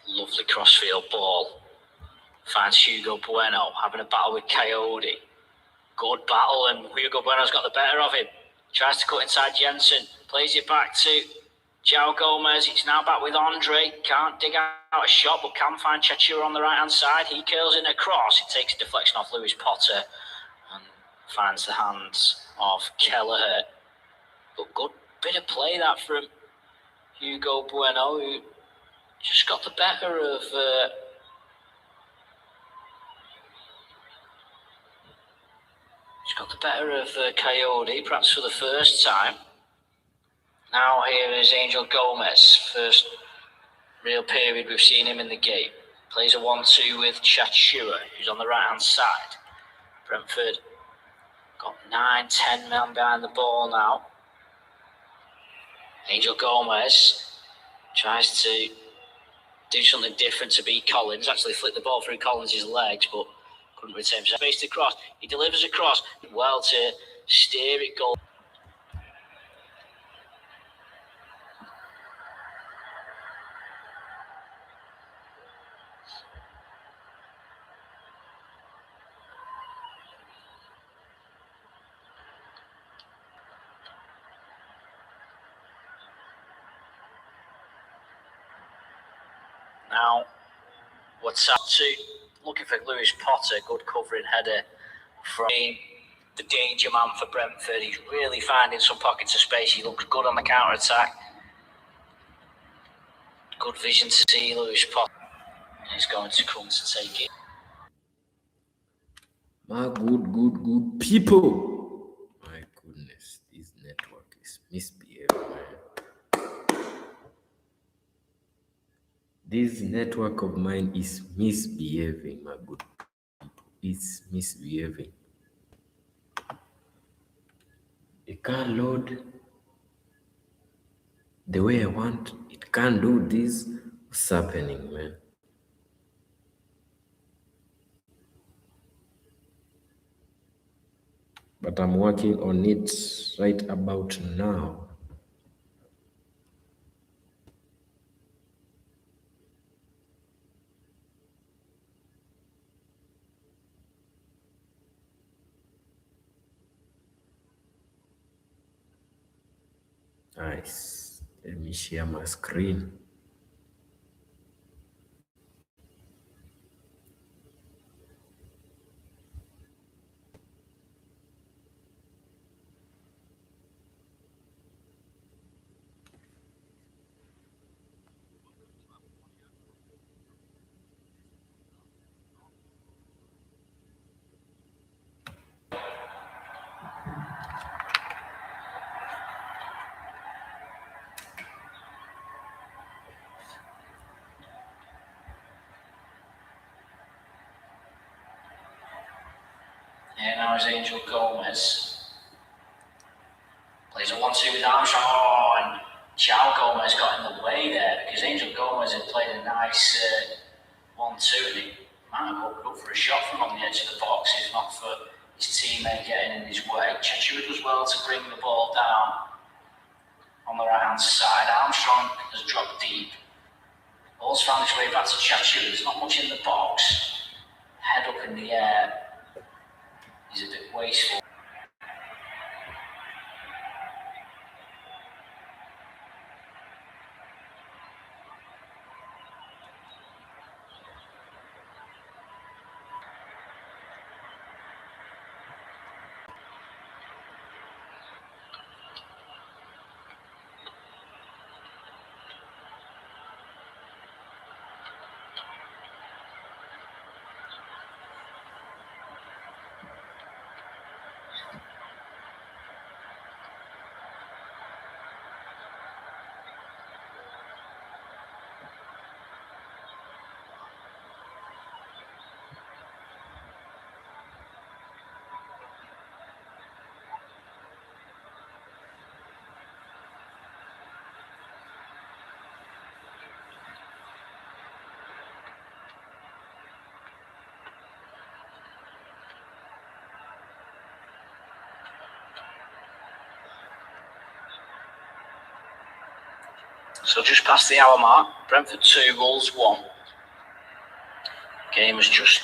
Lovely crossfield ball. Finds Hugo Bueno having a battle with Coyote. Good battle, and Hugo Bueno's got the better of him. Tries to cut inside Jensen. Plays it back to João Gomez. It's now back with Andre. Can't dig out a shot, but can find Chachua on the right-hand side. He curls in a cross. It takes a deflection off Lewis Potter and finds the hands of Kelleher. But good bit of play that from Hugo Bueno, who just got the better of Coyote, perhaps for the first time. Now here is Angel Gomez, first real period we've seen him in the game. Plays a 1-2 with Chachua, who's on the right-hand side. Brentford got 9-10 men behind the ball now. Angel Gomez tries to do something different to beat Collins. Actually flicked the ball through Collins' legs, but couldn't retain space to cross. He delivers a cross well to steer it goal. Now, what's up to looking for Lewis Potter, good covering header from the danger man for Brentford. He's really finding some pockets of space. He looks good on the counter-attack. Good vision to see Lewis Potter. He's going to come to take it. My good people. My goodness, this network is misbehaving, man. This network of mine is misbehaving, my good people. It's misbehaving. It can't load the way I want. It can't do this. What's happening, man? but I'm working on it right about now. Nice. Let me share my screen. Here now is Angel Gomez. Plays a 1-2 with Armstrong. Oh, and João Gomez got in the way there because Angel Gomez had played a nice 1-2 and he might have opened up for a shot from on the edge of the box if not for his teammate getting in his way. Chachua does well to bring the ball down on the right hand side. Armstrong has dropped deep. Ball's found its way back to Chachua. There's not much in the box. Head up in the air. He's a bit wasteful. So just past the hour mark, Brentford 2, Wolves 1. Game has just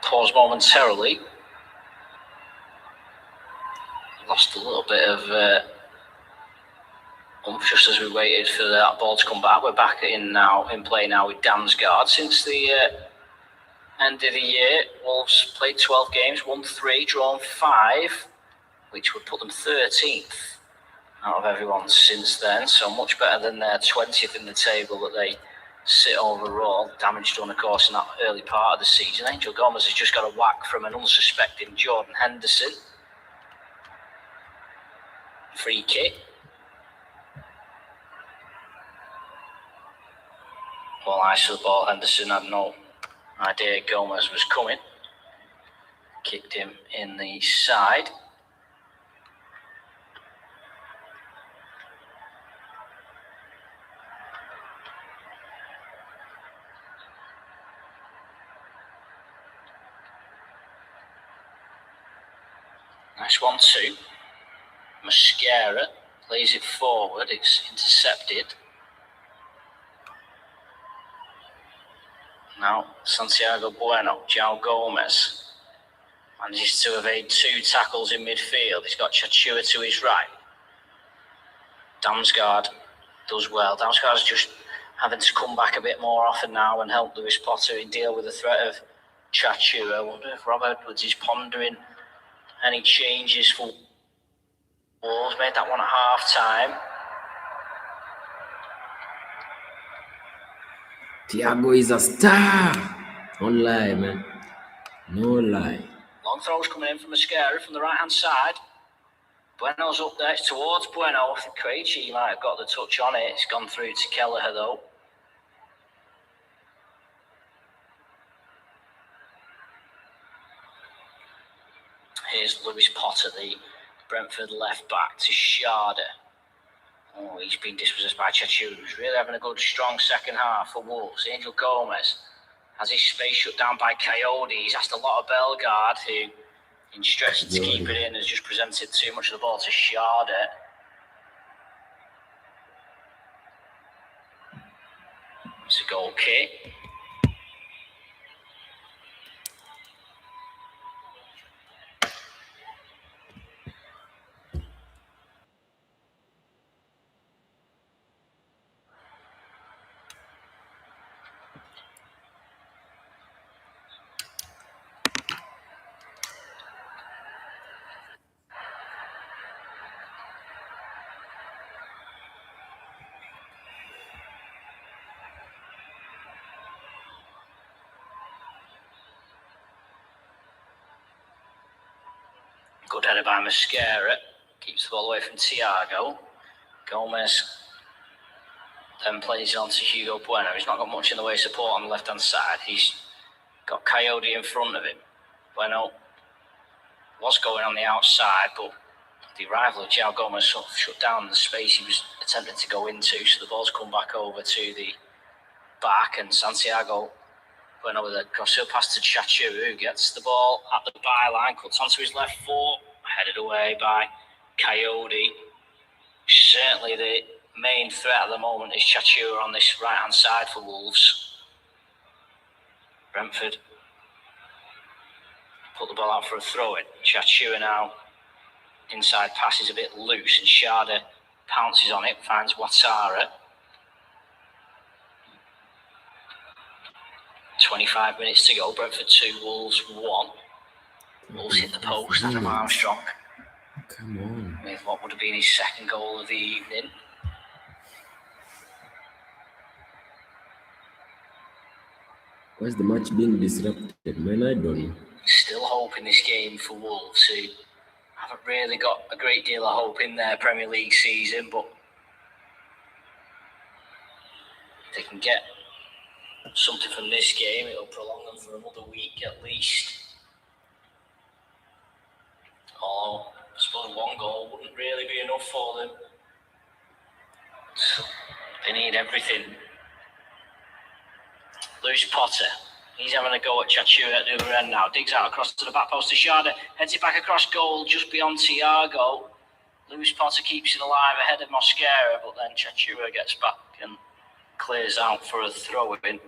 paused momentarily. Lost a little bit of oomph just as we waited for that ball to come back. We're back in play now with Damsgaard. Since the end of the year, Wolves played 12 games, won 3, drawn 5, which would put them 13th. Out of everyone since then, so much better than their 20th in the table that they sit overall. Damage done, of course, in that early part of the season. Angel Gomez has just got a whack from an unsuspecting Jordan Henderson. Free kick. Well, eyes to the ball. Henderson had no idea Gomez was coming. Kicked him in the side. Nice 1-2. Mascara plays it forward. It's intercepted. Now Santiago Bueno, João Gomez manages to evade 2 tackles in midfield. He's got Chachua to his right. Damsgaard does well. Damsgaard's just having to come back a bit more often now and help Lewis Potter and deal with the threat of Chachua. I wonder if Rob Edwards is pondering any changes for Wolves. Made that one at half time. Thiago is a star. Don't lie, man. No lie. Long throws coming in from Mascara from the right hand side. Bueno's up there. It's towards Bueno. I think Krejci might have got the touch on it. It's gone through to Kelleher though. Here's Lewis Potter, the Brentford left back, to Sharda. Oh, he's been dispossessed by Chachua, who's really having a good, strong second half for Wolves. Angel Gomez has his space shut down by Coyote. He's asked a lot of Bellegarde, who in stressing to keep it in, has just presented too much of the ball to Sharda. It's a goal kick. Good header by Mascara. Keeps the ball away from Thiago. Gomez then plays it on to Hugo Bueno. He's not got much in the way of support on the left-hand side. He's got Coyote in front of him. Bueno was going on the outside, but the arrival of João Gomez sort of shut down the space he was attempting to go into, so the ball's come back over to the back, and Santiago Bueno with a crossfield pass to Chachu, who gets the ball at the byline, cuts onto his left foot, headed away by Coyote. Certainly the main threat at the moment is Chachu on this right-hand side for Wolves. Brentford put the ball out for a throw-in. Chachu now inside pass is a bit loose, and Sharda pounces on it, finds Ouattara. 25 minutes to go. Brentford 2, Wolves 1. Wolves hit the post. Adam Armstrong. Come on. With what would have been his second goal of the evening. Why is the match being disrupted? Man, I don't know. Still hope in this game for Wolves, who haven't really got a great deal of hope in their Premier League season, but if they can get something from this game, it'll prolong them for another week at least. Although I suppose one goal wouldn't really be enough for them. They need everything. Lewis Potter, he's having a go at Chachu at the other end now. Digs out across to the back post to Sharda, heads it back across goal just beyond Thiago. Lewis Potter keeps it alive ahead of Mosquera, but then Chachu gets back and clears out for a throw-in.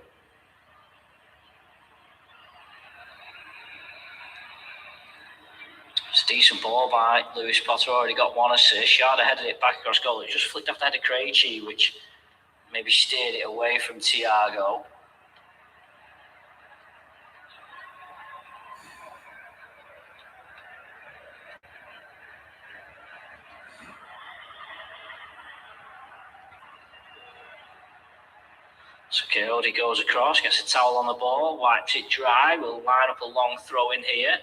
It's a decent ball by Lewis Potter, already got one assist. Sharda headed it back across goal. It just flicked off the head of Krejci, which maybe steered it away from Thiago. So Coyote goes across, gets a towel on the ball, wipes it dry. We'll line up a long throw in here.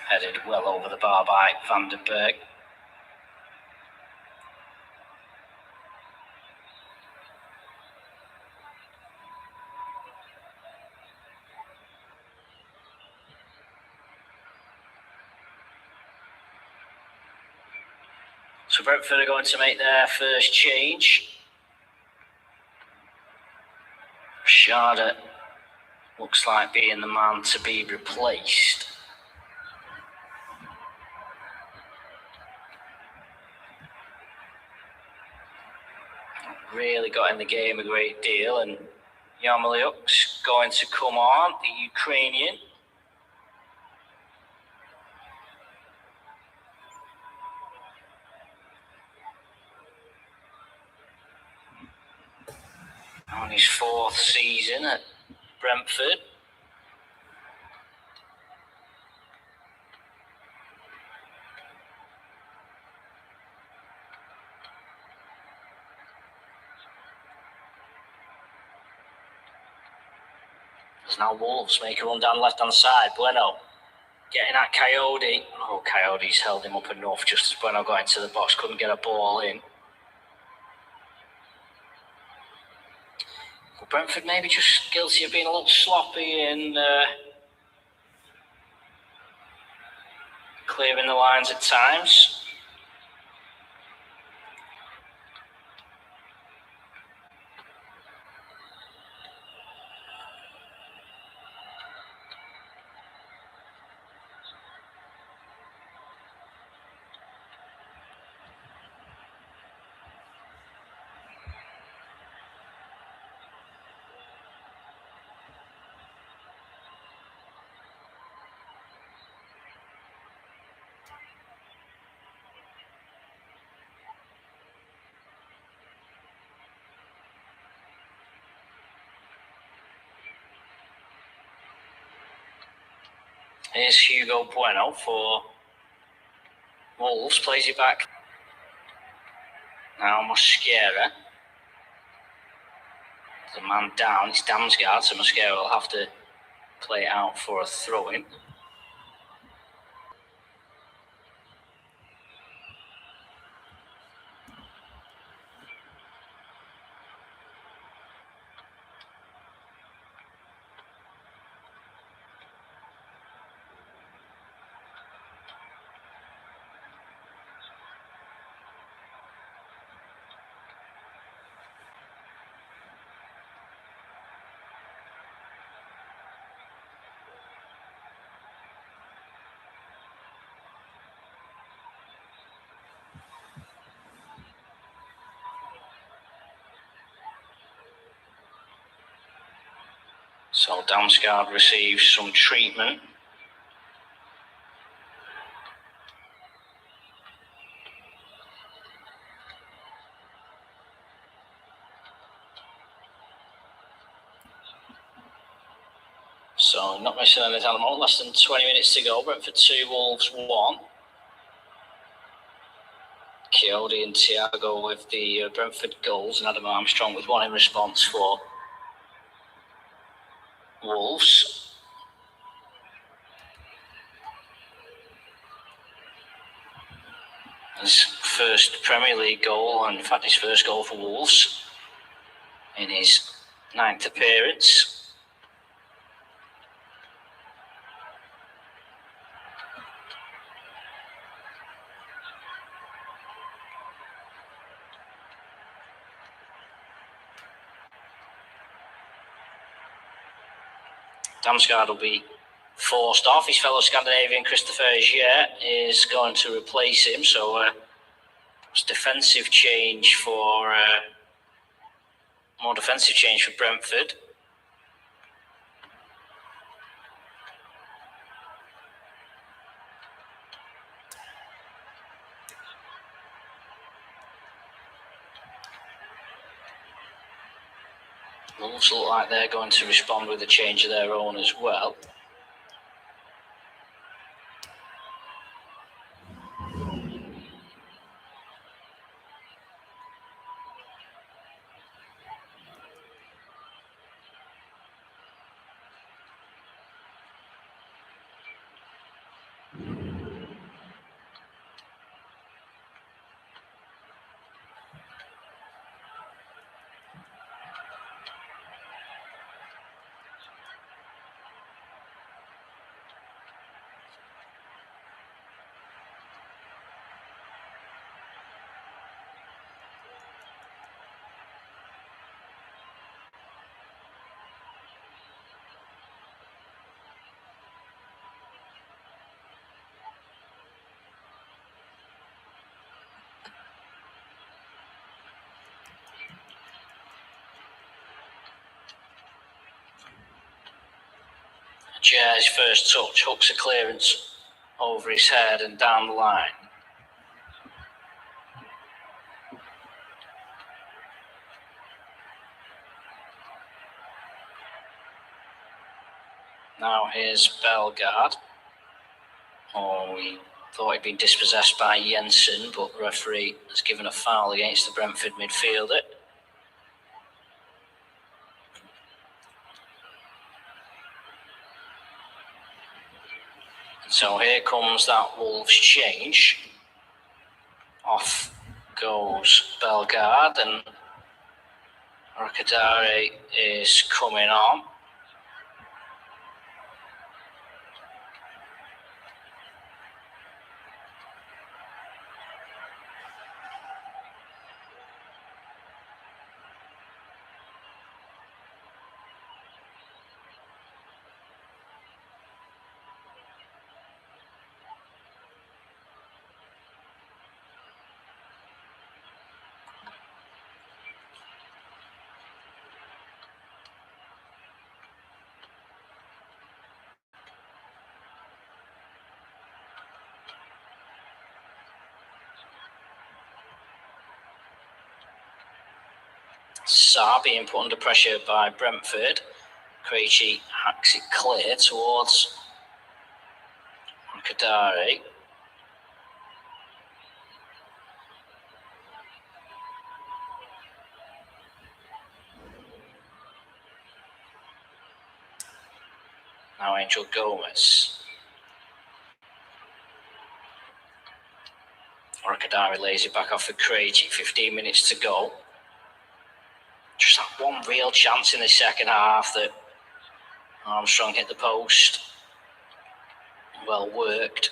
Headed well over the bar by Van den Berg. So Brentford are going to make their first change. Sharda looks like being the man to be replaced. Really got in the game a great deal, and Yarmolyuk's going to come on, the Ukrainian. On his fourth season at Brentford. There's now Wolves make a run down the left-hand side. Bueno getting at Coyote. Oh, Coyote's held him up enough just as Bueno got into the box, couldn't get a ball in. Brentford maybe just guilty of being a little sloppy and clearing the lines at times. Here's Hugo Bueno for Wolves, plays it back. Now Mosquera. The man down, it's Damsgaard, so Mosquera will have to play it out for a throw-in. So Damsgaard receives some treatment. So not missing on this animal. Less than 20 minutes to go. Brentford 2, Wolves 1. Coyote and Thiago with the Brentford goals, and Adam Armstrong with one in response for Wolves. His first Premier League goal, and in fact his first goal for Wolves in his 9th appearance. Damsgaard will be forced off. His fellow Scandinavian Christopher Agier is going to replace him, so it's defensive change for more defensive change for Brentford. Wolves look like they're going to respond with a change of their own as well. Ager's first touch hooks a clearance over his head and down the line. Now here's Bellegarde. Oh, we thought he'd been dispossessed by Jensen, but the referee has given a foul against the Brentford midfielder. So here comes that Wolves change. Off goes Bellegarde, and Rakadari is coming on. Sarr being put under pressure by Brentford. Krejci hacks it clear towards Kadari. Now Angel Gomez. Kadari lays it back off for Krejci. 15 minutes to go. Just that one real chance in the second half that Armstrong hit the post. Well worked.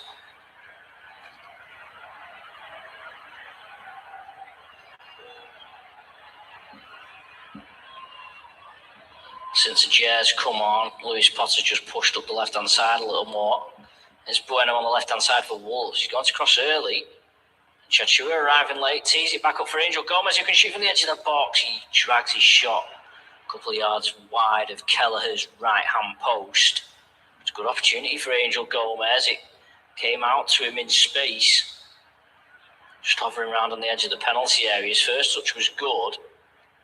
Since the Jares come on, Lewis Potter just pushed up the left-hand side a little more. There's Bueno on the left-hand side for Wolves. He's going to cross early. Chachua arriving late, tees it back up for Angel Gomez, who can shoot from the edge of the box. He drags his shot a couple of yards wide of Kelleher's right-hand post. It's a good opportunity for Angel Gomez. It came out to him in space. Just hovering around on the edge of the penalty area. His first touch was good.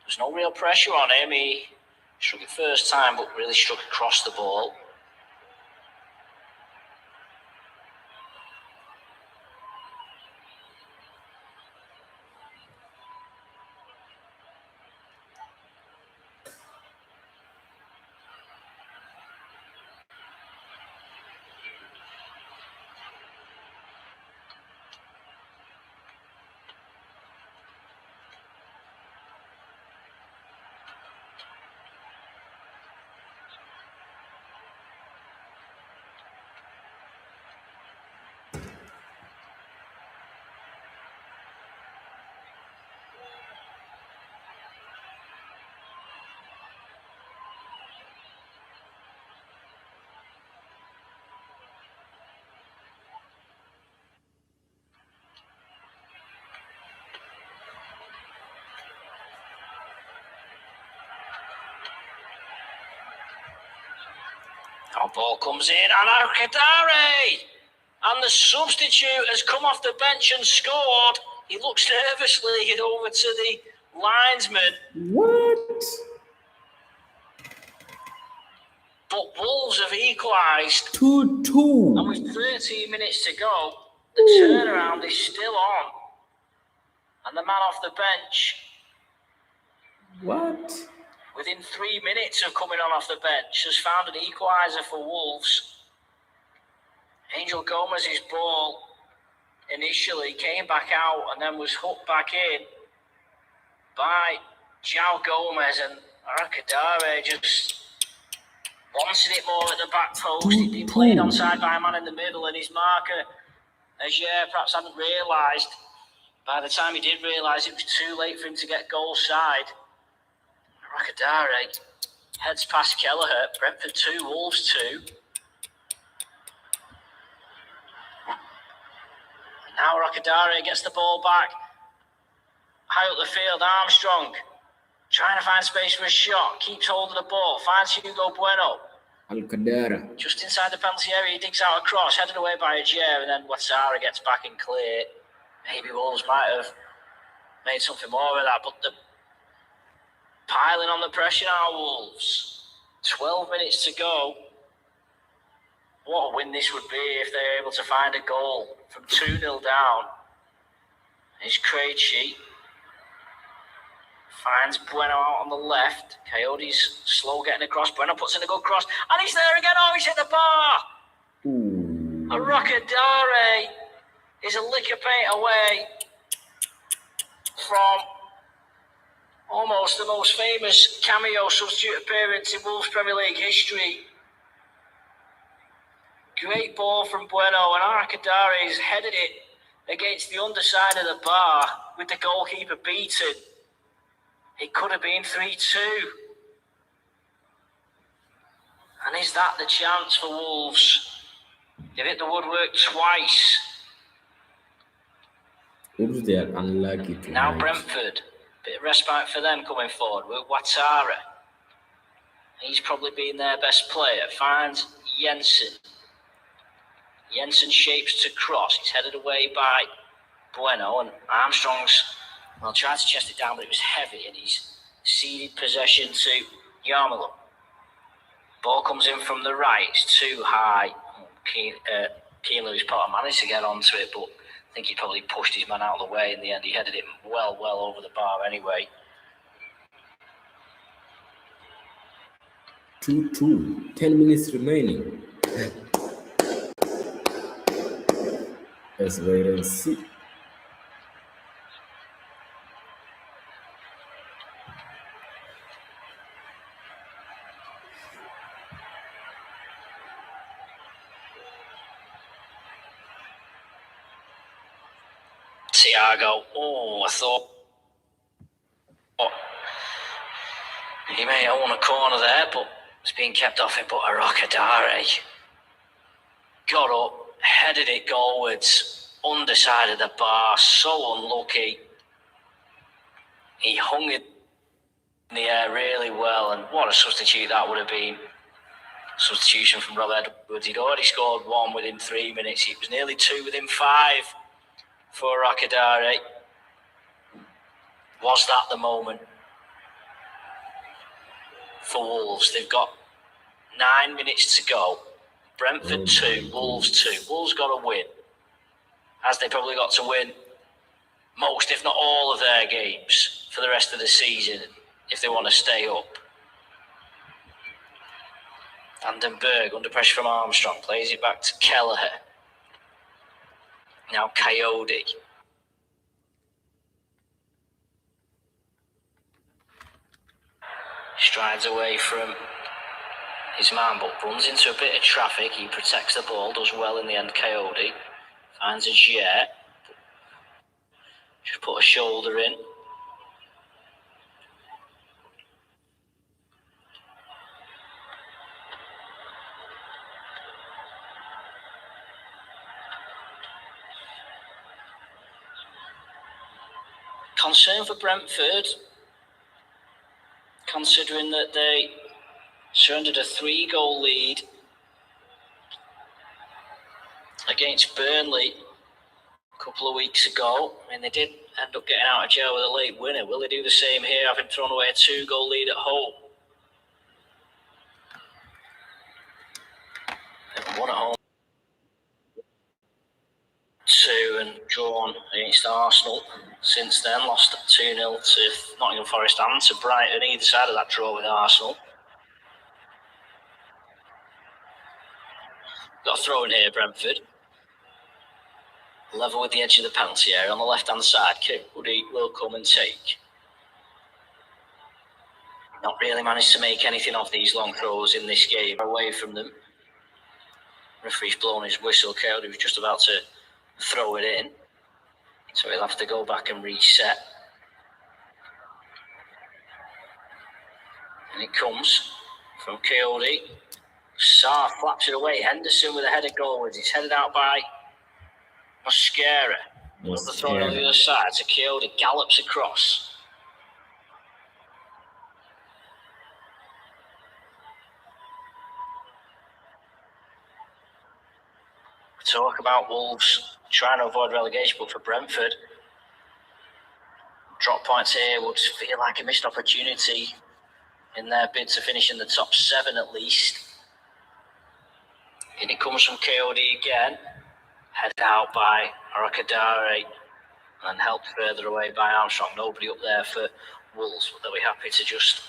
There's no real pressure on him. He struck it first time, but really struck across the ball. Our ball comes in, and Al-Qadari! And the substitute has come off the bench and scored. He looks nervously over to the linesman. What? But Wolves have equalised. 2-2. And with 13 minutes to go, the turnaround is still on. And the man off the bench. What? Within 3 minutes of coming on off the bench, has found an equaliser for Wolves. Angel Gomez's ball initially came back out and then was hooked back in by João Gomez, and Al-Qadari just wanted it more at the back post. He'd been played onside by a man in the middle, and his marker, perhaps hadn't realised. By the time he did realise, it was too late for him to get goal side. Al-Qadari heads past Kelleher. Brentford 2, Wolves 2. Now Al-Qadari gets the ball back. High up the field, Armstrong trying to find space for a shot. Keeps hold of the ball. Finds Hugo Bueno. Al-Qadari. Just inside the penalty area, he digs out a cross, headed away by a Jair, and then Ouattara gets back in clear. Maybe Wolves might have made something more of that, but the piling on the pressure now, Wolves. 12 minutes to go. What a win this would be if they're able to find a goal from 2-0 down. Here's Krejci. Finds Bueno out on the left. Coyote's slow getting across. Bueno puts in a good cross. And he's there again. Oh, he's hit the bar. Al-Qadari is a lick of paint away from Almost the most famous cameo substitute appearance in Wolves Premier League history. Great ball from Bueno, and Arkadare's headed it against the underside of the bar with the goalkeeper beaten. It could have been 3-2. And is that the chance for Wolves? They've hit the woodwork twice. Wolves, they are unlucky tonight. Now Brentford. Bit of respite for them coming forward with Ouattara. He's probably been their best player. Finds Jensen. Jensen shapes to cross. He's headed away by Bueno, and Armstrong's, well, tried to chest it down, but it was heavy, and he's ceded possession to Yarmolo. Ball comes in from the right. It's too high. Keeler's Potter managed to get onto it, but I think he probably pushed his man out of the way. In the end, he headed it well over the bar anyway. 2-2. 10 minutes remaining. Let's wait and see. Thiago. I thought he may have won a corner there, but it's being kept off him. But Arkadare got up, headed it goalwards, underside of the bar. So unlucky. He hung it in the air really well, and what a substitute that would have been. Substitution from Rob Edwards. He'd already scored one within 3 minutes. It was nearly two within 5 for Arkadare. Was that the moment for Wolves? They've got 9 minutes to go. Brentford 2, Wolves 2. Wolves got to win, as they probably got to win most, if not all, of their games for the rest of the season if they want to stay up. Vandenberg, under pressure from Armstrong, plays it back to Kelleher. Now Coyote. Strides away from his man, but runs into a bit of traffic. He protects the ball, does well in the end. Coyote finds a jet. Just put a shoulder in. Concern for Brentford, considering that they surrendered a 3-goal lead against Burnley a couple of weeks ago. I mean, they did end up getting out of jail with a late winner. Will they do the same here, having thrown away a 2-goal lead at home? They've won at home 2 and drawn against Arsenal. Since then, lost 2-0 to Nottingham Forest and to Brighton, either side of that draw with Arsenal. Got a throw in here, Brentford. Level with the edge of the penalty area on the left-hand side. Woody will come and take. Not really managed to make anything of these long throws in this game. Away from them. Referee's blown his whistle. Coyote was just about to throw it in. So he'll have to go back and reset. And it comes from Coyote. Sarr flaps it away. Henderson with a header goalwards. He's headed out by Mosquera. The throw on the other side. So Coyote gallops across. Talk about Wolves trying to avoid relegation, but for Brentford, drop points here would feel like a missed opportunity in their bid to finish in the top 7 at least. And it comes from Coyote again, headed out by Arkadare and helped further away by Armstrong. Nobody up there for Wolves, but they'll be happy to just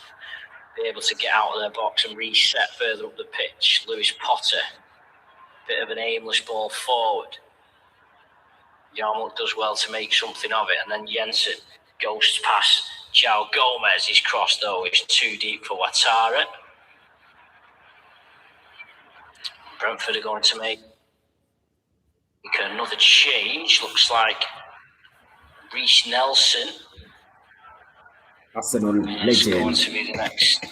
be able to get out of their box and reset further up the pitch. Lewis Potter, bit of an aimless ball forward. Yarmouth does well to make something of it, and then Jensen goes past João Gomez, his cross though is too deep for Ouattara. Brentford are going to make another change. Looks like Reece Nelson Arsenal is going legend. to be the next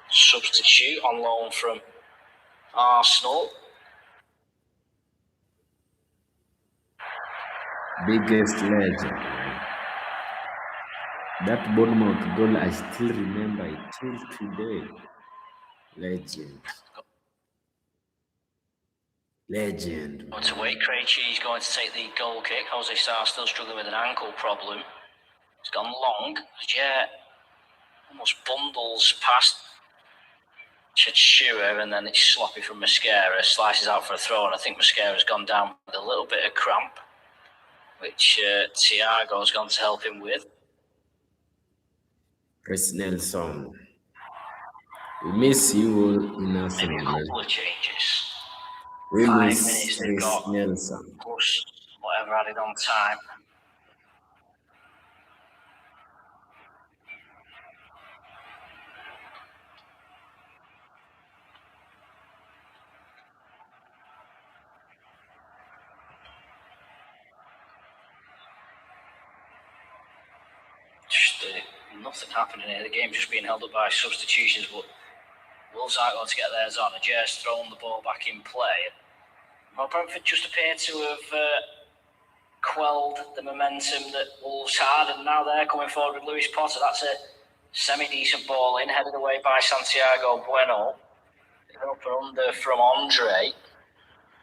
substitute on loan from Arsenal. Biggest legend. That Bournemouth goal, I still remember it till today. Legend. Legend. On to wait, Krejci is going to take the goal kick. Jose Sarr still struggling with an ankle problem. It's gone long. Yeah, almost bundles past Chachua, and then it's sloppy from Mosquera. Slices out for a throw, and I think Mosquera's gone down with a little bit of cramp, which Thiago's gone to help him with. Reece Nelson. We miss you all in Arsenal. Maybe a couple of changes. We 5 miss minutes they've Reece got, Nelson. plus whatever added on time. Just nothing happening here. The game's just being held up by substitutions, but Wolves aren't going to get theirs on. Ajer's thrown the ball back in play. Well, Brentford just appear to have quelled the momentum that Wolves had, and now they're coming forward with Lewis Potter. That's a semi-decent ball in, headed away by Santiago Bueno. Up and under from Andre.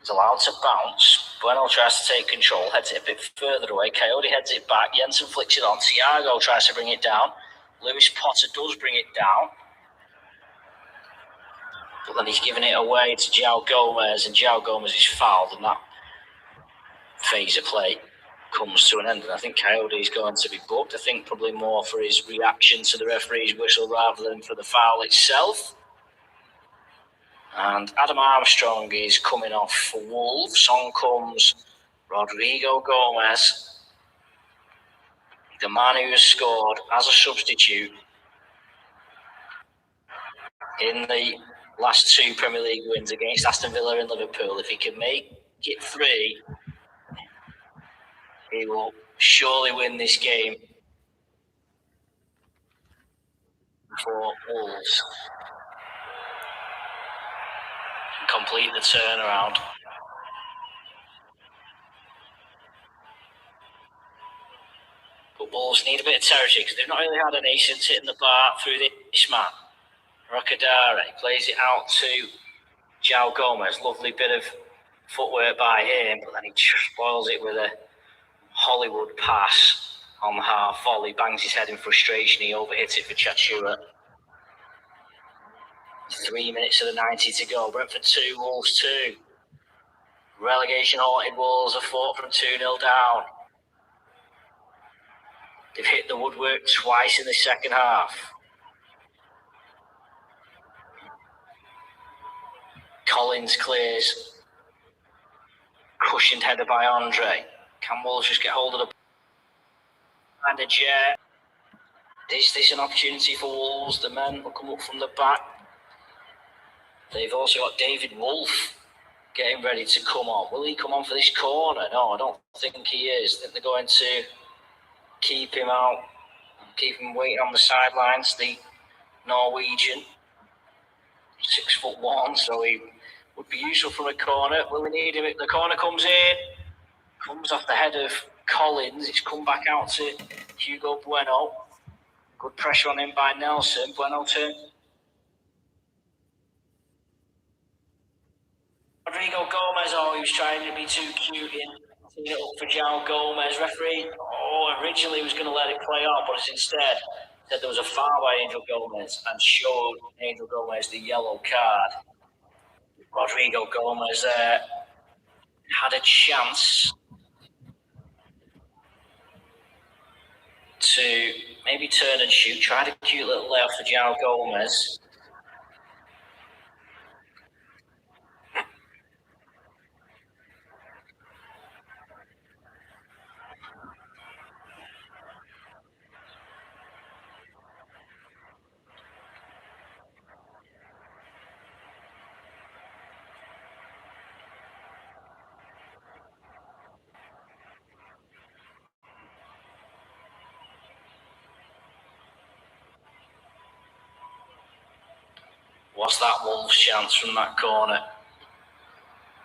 He's allowed to bounce. Bueno tries to take control, heads it a bit further away. Coyote heads it back. Jensen flicks it on. Thiago tries to bring it down. Lewis Potter does bring it down. But then he's giving it away to João Gomez, and João Gomez is fouled, and that phase of play comes to an end. And I think Coyote is going to be booked. I think probably more for his reaction to the referee's whistle rather than for the foul itself. And Adam Armstrong is coming off for Wolves. On comes Rodrigo Gomez, the man who has scored as a substitute in the last two Premier League wins against Aston Villa and Liverpool. If he can make it 3, he will surely win this game for Wolves and complete the turnaround. But Wolves need a bit of territory because they've not really had an ace since hitting the bar through this man. Rocadare plays it out to João Gomez. Lovely bit of footwork by him, but then he spoils it with a Hollywood pass on the half volley. Bangs his head in frustration. He overhits it for Chachua. 3 minutes of the 90 to go. Brentford 2, Wolves 2. Relegation haunted Wolves are fought from 2-0 down. They've hit the woodwork twice in the second half. Collins clears. Cushioned header by Andre. Can Wolves just get hold of the and a jet? Is this an opportunity for Wolves? The men will come up from the back. They've also got David Wolf getting ready to come on. Will he come on for this corner? No, I don't think he is. I think they're going to keep him out, keep him waiting on the sidelines. The Norwegian, 6'1", so he would be useful from a corner. Will we need him? The corner comes in, comes off the head of Collins. It's come back out to Hugo Bueno. Good pressure on him by Nelson. Bueno turn. Rodrigo Gomez, he was trying to be too cute in teeing it up for João Gomez. Referee, originally was going to let it play on, but instead said there was a foul by Angel Gomez and showed Angel Gomez the yellow card. Rodrigo Gomez had a chance to maybe turn and shoot. Tried a cute little layoff for João Gomez. Was that Wolves' chance from that corner?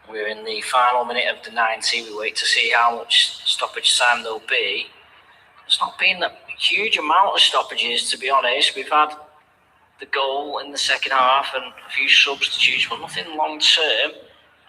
We're in the final minute of the 90. We wait to see how much stoppage time there'll be. There's not been a huge amount of stoppages, to be honest. We've had the goal in the second half and a few substitutes, but nothing long term.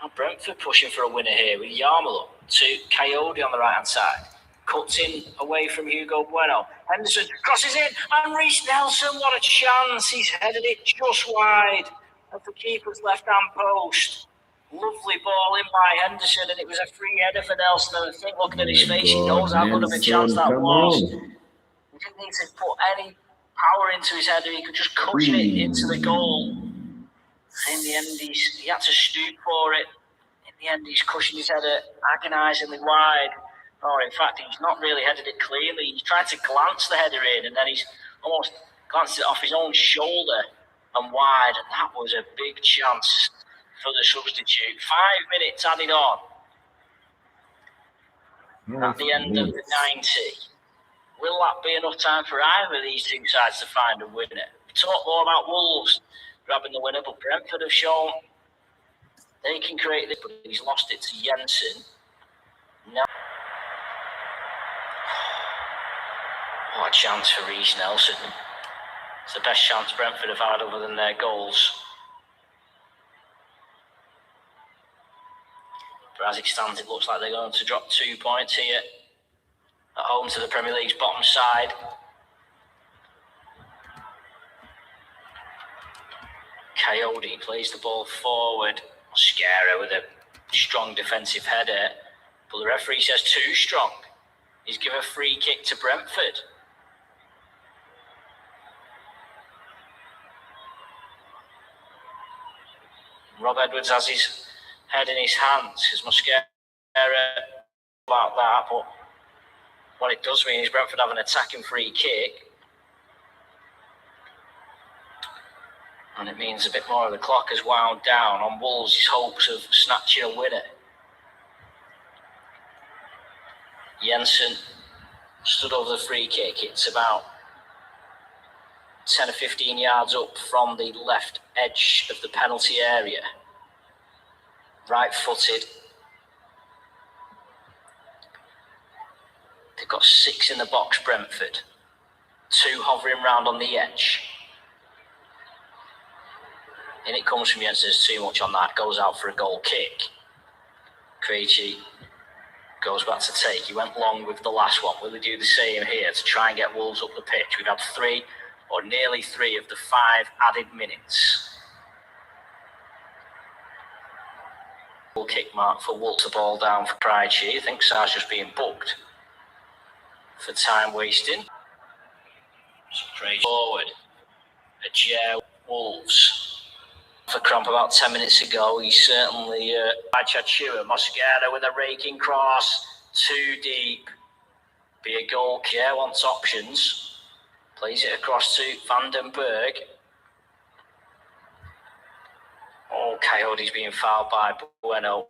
Now Brentford pushing for a winner here with Yarmolo to Coyote on the right hand side. Cuts in away from Hugo Bueno. Henderson crosses in, and Reece Nelson, what a chance. He's headed it just wide of the keeper's left-hand post. Lovely ball in by Henderson, and it was a free header for Nelson. And I think looking at his face, he knows how good of a chance that was. He didn't need to put any power into his header. He could just cushion it into the goal. In the end, he had to stoop for it. In the end, he's cushioned his header agonisingly wide. Or in fact, he's not really headed it cleanly. He's tried to glance the header in, and then he's almost glanced it off his own shoulder and wide. And that was a big chance for the substitute. 5 minutes added on at the end of the 90. Will that be enough time for either of these two sides to find a winner? We talk more about Wolves grabbing the winner, but Brentford have shown they can create this, but he's lost it to Jensen. Now, what a chance for Reece Nelson. It's the best chance Brentford have had other than their goals. But as it stands, it looks like they're going to drop 2 points here at home to the Premier League's bottom side. Coyote plays the ball forward. Mosquera with a strong defensive header, but the referee says too strong. He's given a free kick to Brentford. Rob Edwards has his head in his hands because Mosquera about that, but what it does mean is Brentford have an attacking free kick. And it means a bit more of the clock has wound down on Wolves' hopes of snatching a winner. Jensen stood over the free kick. It's about 10 or 15 yards up from the left edge of the penalty area. Right-footed. They've got 6 in the box, Brentford. 2 hovering round on the edge. And it comes from Jensen. There's too much on that. Goes out for a goal kick. Krejci goes back to take. He went long with the last one. Will he do the same here to try and get Wolves up the pitch? We've had 3 or nearly 3 of the 5 added minutes. Goal kick mark for Wolves. The ball down for Krejci. I think Sar's just being booked for time wasting. So Krejci forward. A chair. Wolves. For cramp about 10 minutes ago, he certainly by Chachua. Mosquera with a raking cross, too deep. Be a goal. Yeah, wants options. Plays it across to Vandenberg. Oh, Coyote's being fouled by Bueno.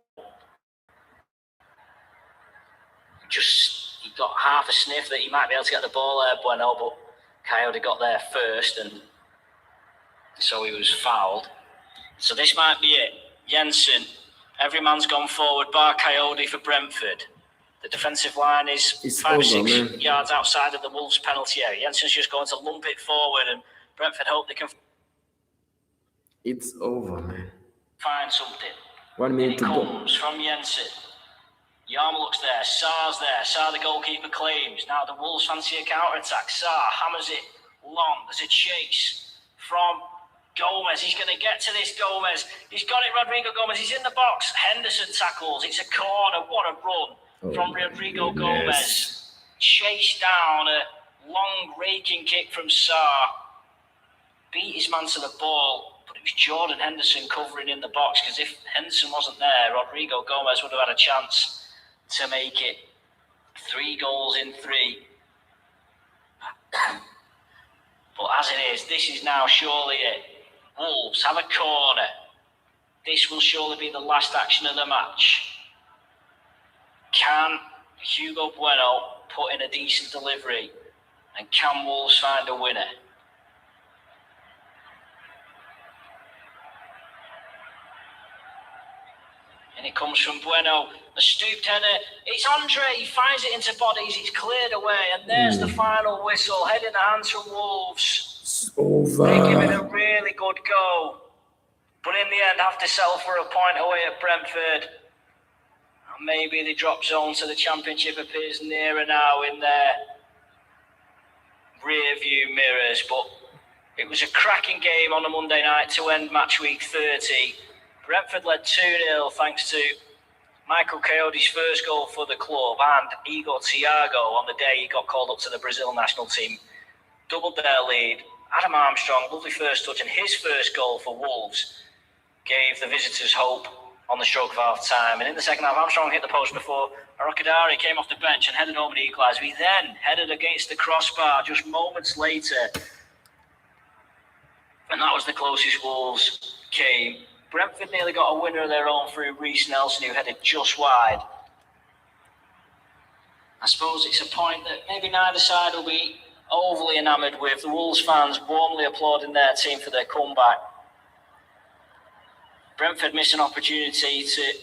He got half a sniff that he might be able to get the ball there, Bueno, but Coyote got there first, and so he was fouled. So this might be it. Jensen, every man's gone forward, bar Coyote for Brentford. The defensive line is 5 or 6 yards outside of the Wolves penalty area. Jensen's just going to lump it forward, and Brentford hope they can... It's over, man. Find something. 1 minute to go. It comes from Jensen. Yarmolo's there, Sar's there. Sar, the goalkeeper, claims. Now the Wolves fancy a counter-attack. Sar hammers it long. There's a chase from Gomez. He's going to get to this Gomez. He's got it, Rodrigo Gomez. He's in the box. Henderson tackles. It's a corner. What a run from Rodrigo Gomez. Chased down. A long raking kick from Sar. Beat his man to the ball. But it was Jordan Henderson covering in the box, because if Henderson wasn't there, Rodrigo Gomez would have had a chance to make it 3 goals in 3. But as it is, this is now surely it. Wolves have a corner. This will surely be the last action of the match. Can Hugo Bueno put in a decent delivery? And can Wolves find a winner? And it comes from Bueno. A stooped header. It's Andre. He finds it into bodies. It's cleared away. And there's the final whistle. Head in the hands from Wolves. It's over. They give it a really good go. But in the end, have to settle for a point away at Brentford. And maybe the drop zone to the Championship appears nearer now in their rear view mirrors. But it was a cracking game on a Monday night to end match week 30. Brentford led 2-0 thanks to Michael Coyote's first goal for the club and Igor Thiago on the day he got called up to the Brazil national team. Doubled their lead. Adam Armstrong, lovely first touch, and his first goal for Wolves gave the visitors hope on the stroke of half-time. And in the second half, Armstrong hit the post before Arokadari came off the bench and headed home and equalised. He then headed against the crossbar just moments later. And that was the closest Wolves came. Brentford nearly got a winner of their own through Reece Nelson, who headed just wide. I suppose it's a point that maybe neither side will be overly enamoured with. The Wolves fans warmly applauding their team for their comeback. Brentford missed an opportunity to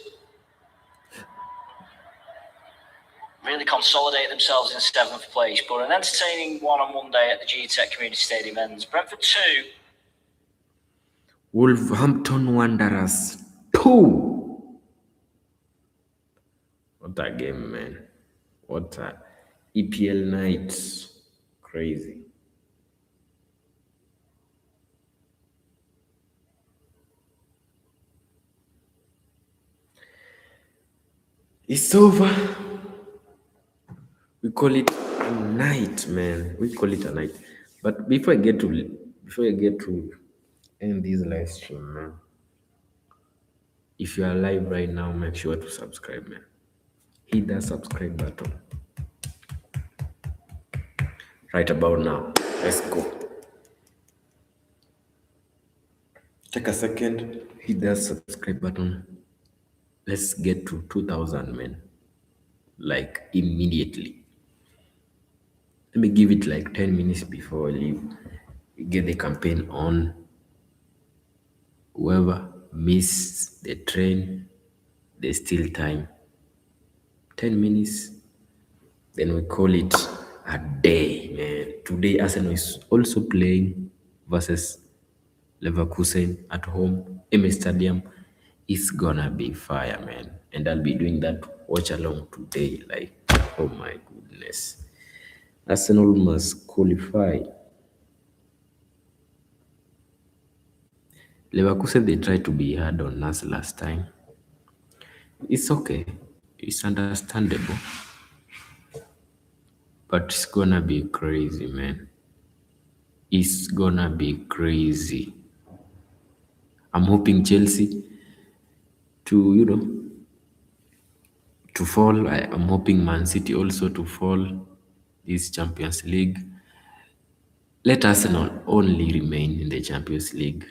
really consolidate themselves in 7th place, but an entertaining one on Monday at the Gtech Community Stadium ends. Brentford 2. Wolverhampton Wanderers 2. What a game, man. What a EPL night. Crazy. It's over. We call it a night, man. We call it a night. But before I get to end this live stream, man, if you are live right now, make sure to subscribe, man. Hit that subscribe button right about now. Let's go. Take a second, hit that subscribe button. Let's get to 2,000, man. Like immediately. Let me give it like 10 minutes before I leave. We get the campaign on. Whoever missed the train, there's still time. 10 minutes. Then we call it a day, man. Today, Arsenal is also playing versus Leverkusen at home, MS Stadium. It's gonna be fire, man. And I'll be doing that watch along today. Like, oh my goodness. Arsenal must qualify. Leverkusen, they tried to be hard on us last time. It's okay. It's understandable. But it's gonna be crazy, man. It's gonna be crazy. I'm hoping Chelsea to, to fall. I'm hoping Man City also to fall this Champions League. Let Arsenal only remain in the Champions League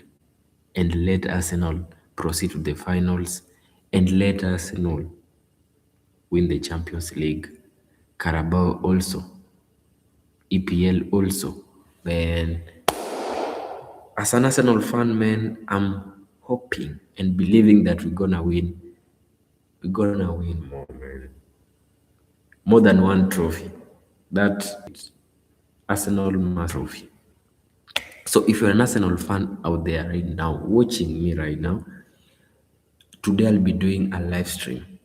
and let Arsenal proceed to the finals and let Arsenal win the Champions League, Carabao also, EPL also. Man, as an Arsenal fan, man, I'm hoping and believing that we're gonna win. We're gonna win more, man. More than one trophy. That Arsenal must trophy. So if you're an Arsenal fan out there right now, watching me right now, today I'll be doing a live stream.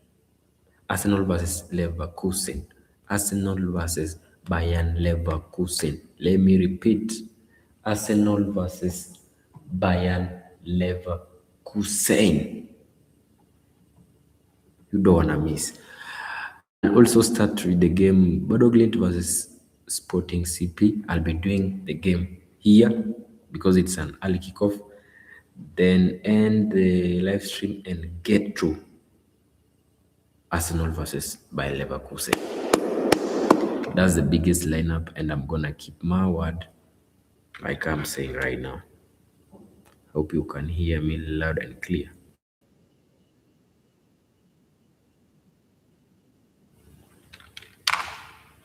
Arsenal versus Leverkusen. Arsenal versus Bayern Leverkusen. Let me repeat. Arsenal versus Bayern Leverkusen. You don't want to miss. I'll also start with the game Bodo Glimt versus Sporting CP. I'll be doing the game here because it's an early kickoff. Then end the live stream and get to Arsenal versus Bayer Leverkusen. That's the biggest lineup, and I'm gonna keep my word like I'm saying right now. Hope you can hear me loud and clear.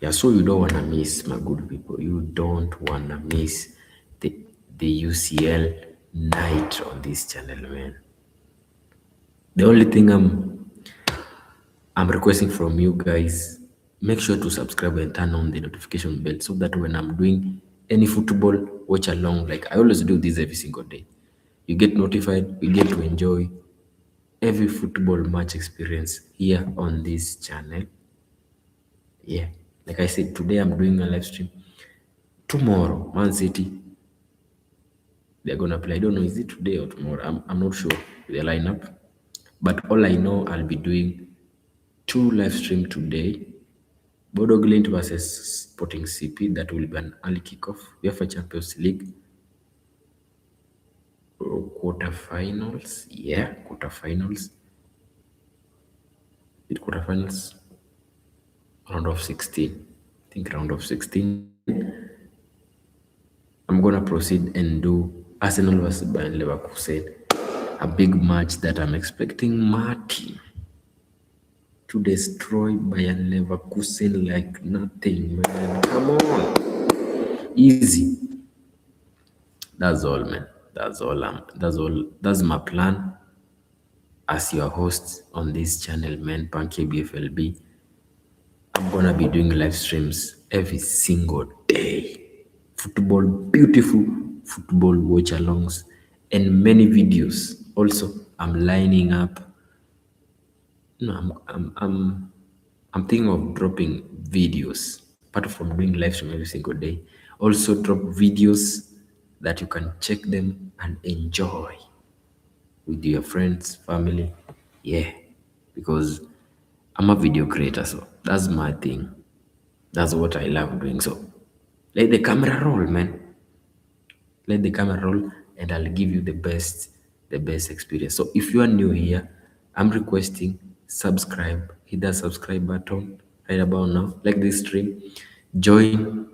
Yeah, so you don't wanna miss, my good people. You don't wanna miss the UCL night on this channel, man. The only thing I'm I'm requesting from you guys, make sure to subscribe and turn on the notification bell so that when I'm doing any football watch along, like I always do this every single day, you get notified, you get to enjoy every football match experience here on this channel. Yeah, like I said, today I'm doing a live stream. Tomorrow, Man City, they're gonna play. I don't know, is it today or tomorrow? I'm not sure the lineup, but all I know, I'll be doing two live stream today. Bodo Glimt versus Sporting CP, that will be an early kickoff. UEFA Champions League quarterfinals. Yeah, quarterfinals. It quarterfinals, round of 16. I think round of 16. I'm gonna proceed and do Arsenal versus Bayern Leverkusen. A big match that I'm expecting Martin to destroy Bayern Leverkusen like nothing, man. Come on. Easy. That's all, man. That's all. That's all. That's my plan as your host on this channel, man. Pankey IBFLB. I'm gonna be doing live streams every single day. Football, beautiful football watch-alongs, and many videos. Also, I'm lining up. No, I'm thinking of dropping videos apart from doing live stream every single day. Also, drop videos that you can check them and enjoy with your friends, family. Yeah, because I'm a video creator, so that's my thing. That's what I love doing. So let the camera roll, man. Let the camera roll, and I'll give you the best experience. So if you are new here, I'm requesting subscribe. Hit that subscribe button right about now. Like this stream, join,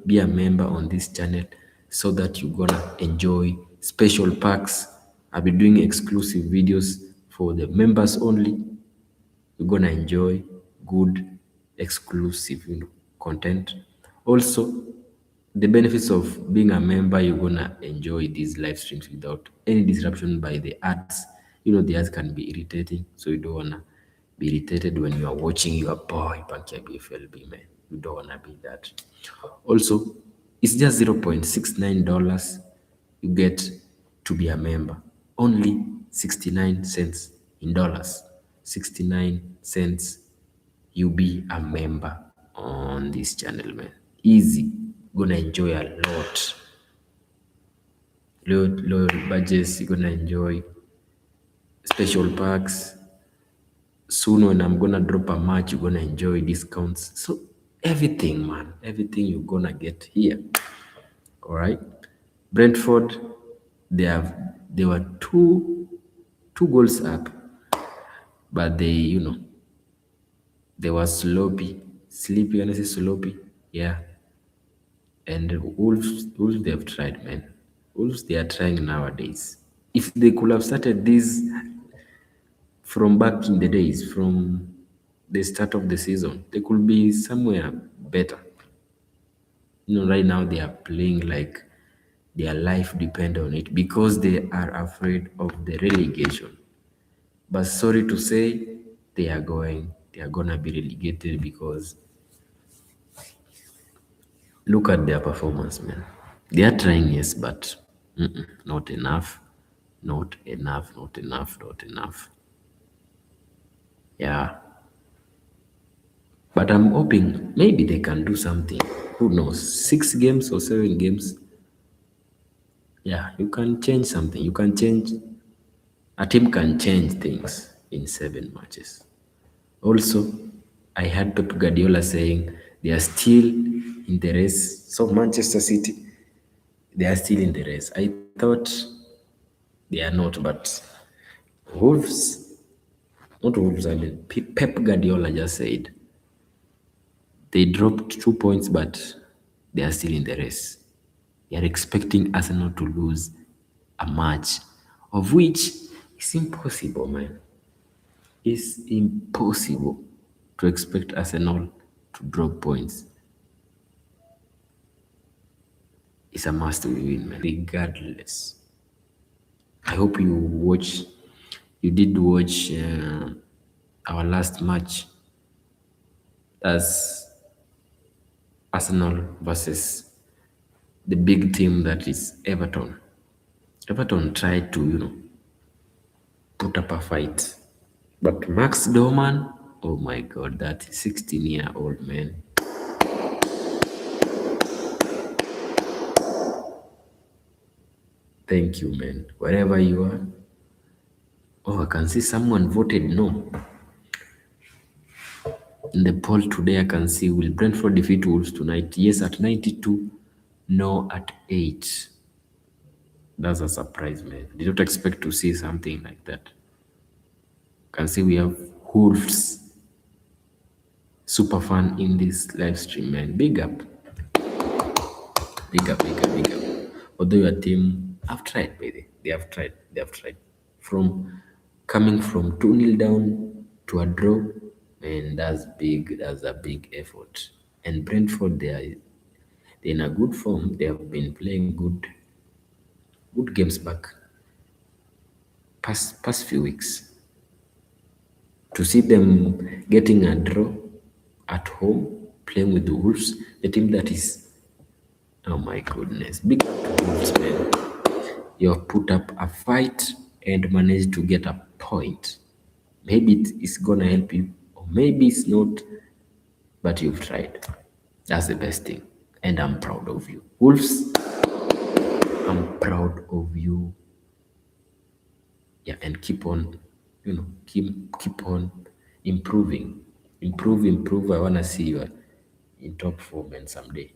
be a member on this channel so that you're gonna enjoy special packs. I'll be doing exclusive videos for the members only. You're gonna enjoy good exclusive content. Also, the benefits of being a member, you're gonna enjoy these live streams without any disruption by the ads. The ads can be irritating, so you don't wanna be irritated when you are watching your boy Pankey IBFLB, man. You don't wanna be that. Also, it's just $0.69 you get to be a member. Only 69 cents in dollars. 69 cents you be a member on this channel, man. Easy. Gonna enjoy a lot. Low budgets, you're gonna enjoy special packs. Soon when I'm gonna drop a match, you're gonna enjoy discounts. So everything, man, everything you're gonna get here. All right. Brentford, they were two goals up, but they were sleepy, honestly sloppy. Yeah. And Wolves, they have tried, man. Wolves, they are trying nowadays. If they could have started this from back in the days, from the start of the season, they could be somewhere better. Right now they are playing like their life depend on it because they are afraid of the relegation. But sorry to say, they are gonna be relegated because look at their performance, man. They are trying, yes, but not enough. Not enough, not enough, not enough. Yeah. But I'm hoping maybe they can do something. Who knows? 6 games or 7 games. Yeah, you can change something. A team can change things in 7 matches. Also, I heard Pep Guardiola saying they are still in the race. So Manchester City, they are still in the race. I thought they are not, but Wolves, not Wolves, I mean Pep Guardiola just said they dropped 2 points, but they are still in the race. They are expecting Arsenal to lose a match, of which is impossible, man. It's impossible to expect Arsenal to drop points. It's a must win, man, regardless. I hope you did watch our last match. That's Arsenal versus the big team that is Everton. Everton tried to, put up a fight. But Max Doman, oh my God, that 16-year-old man. Thank you, man. Wherever you are. Oh, I can see someone voted no. In the poll today, I can see, will Brentford defeat Wolves tonight? Yes, at 92. No, at 8. That's a surprise, man. Did not expect to see something like that. Can see we have Wolves super fan in this live stream, man. Big up. Big up, big up, big up. Although your team have tried, baby. They have tried. They have tried. From coming from 2-0 down to a draw, and that's big. That's a big effort. And Brentford, they're in a good form. They have been playing good games back past few weeks. To see them getting a draw at home, playing with the Wolves, the team that is, oh my goodness, big up to Wolves, man. You have put up a fight and managed to get a point. Maybe it is gonna help you, or maybe it's not, but you've tried. That's the best thing, and I'm proud of you. Wolves, I'm proud of you. Yeah, and keep on, keep on improving. Improve. I wanna see you in top form and someday.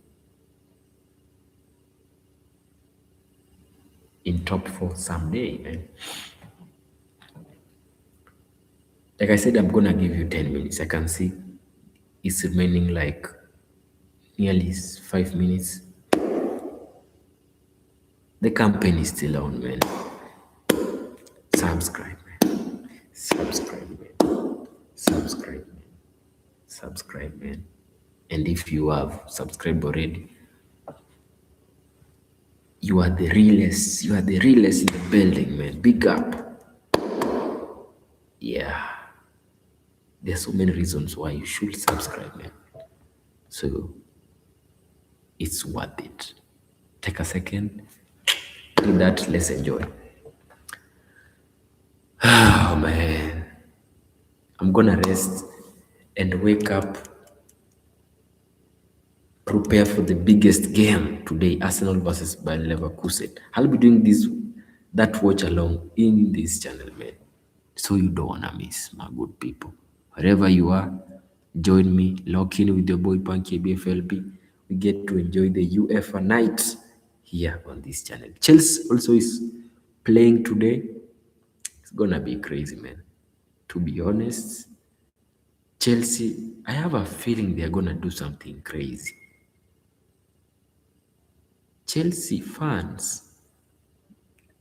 In top 4 someday, man. Like I said, I'm gonna give you 10 minutes. I can see it's remaining like nearly 5 minutes. The campaign is still on, man. Subscribe, man. Subscribe, man. Subscribe, man. Subscribe, man. And if you have subscribed already, you are the realest. You are the realest in the building, man. Big up. Yeah. There's so many reasons why you should subscribe, man. So it's worth it. Take a second. Do that. Let's enjoy. Oh man. I'm gonna rest and wake up. Prepare for the biggest game today, Arsenal versus Bayer Leverkusen. I'll be doing that watch along in this channel, man. So you don't wanna miss, my good people. Wherever you are, join me, lock in with your boy Pankey IBFLB. We get to enjoy the UEFA night here on this channel. Chelsea also is playing today. It's gonna be crazy, man. To be honest, Chelsea, I have a feeling they're gonna do something crazy. Chelsea fans,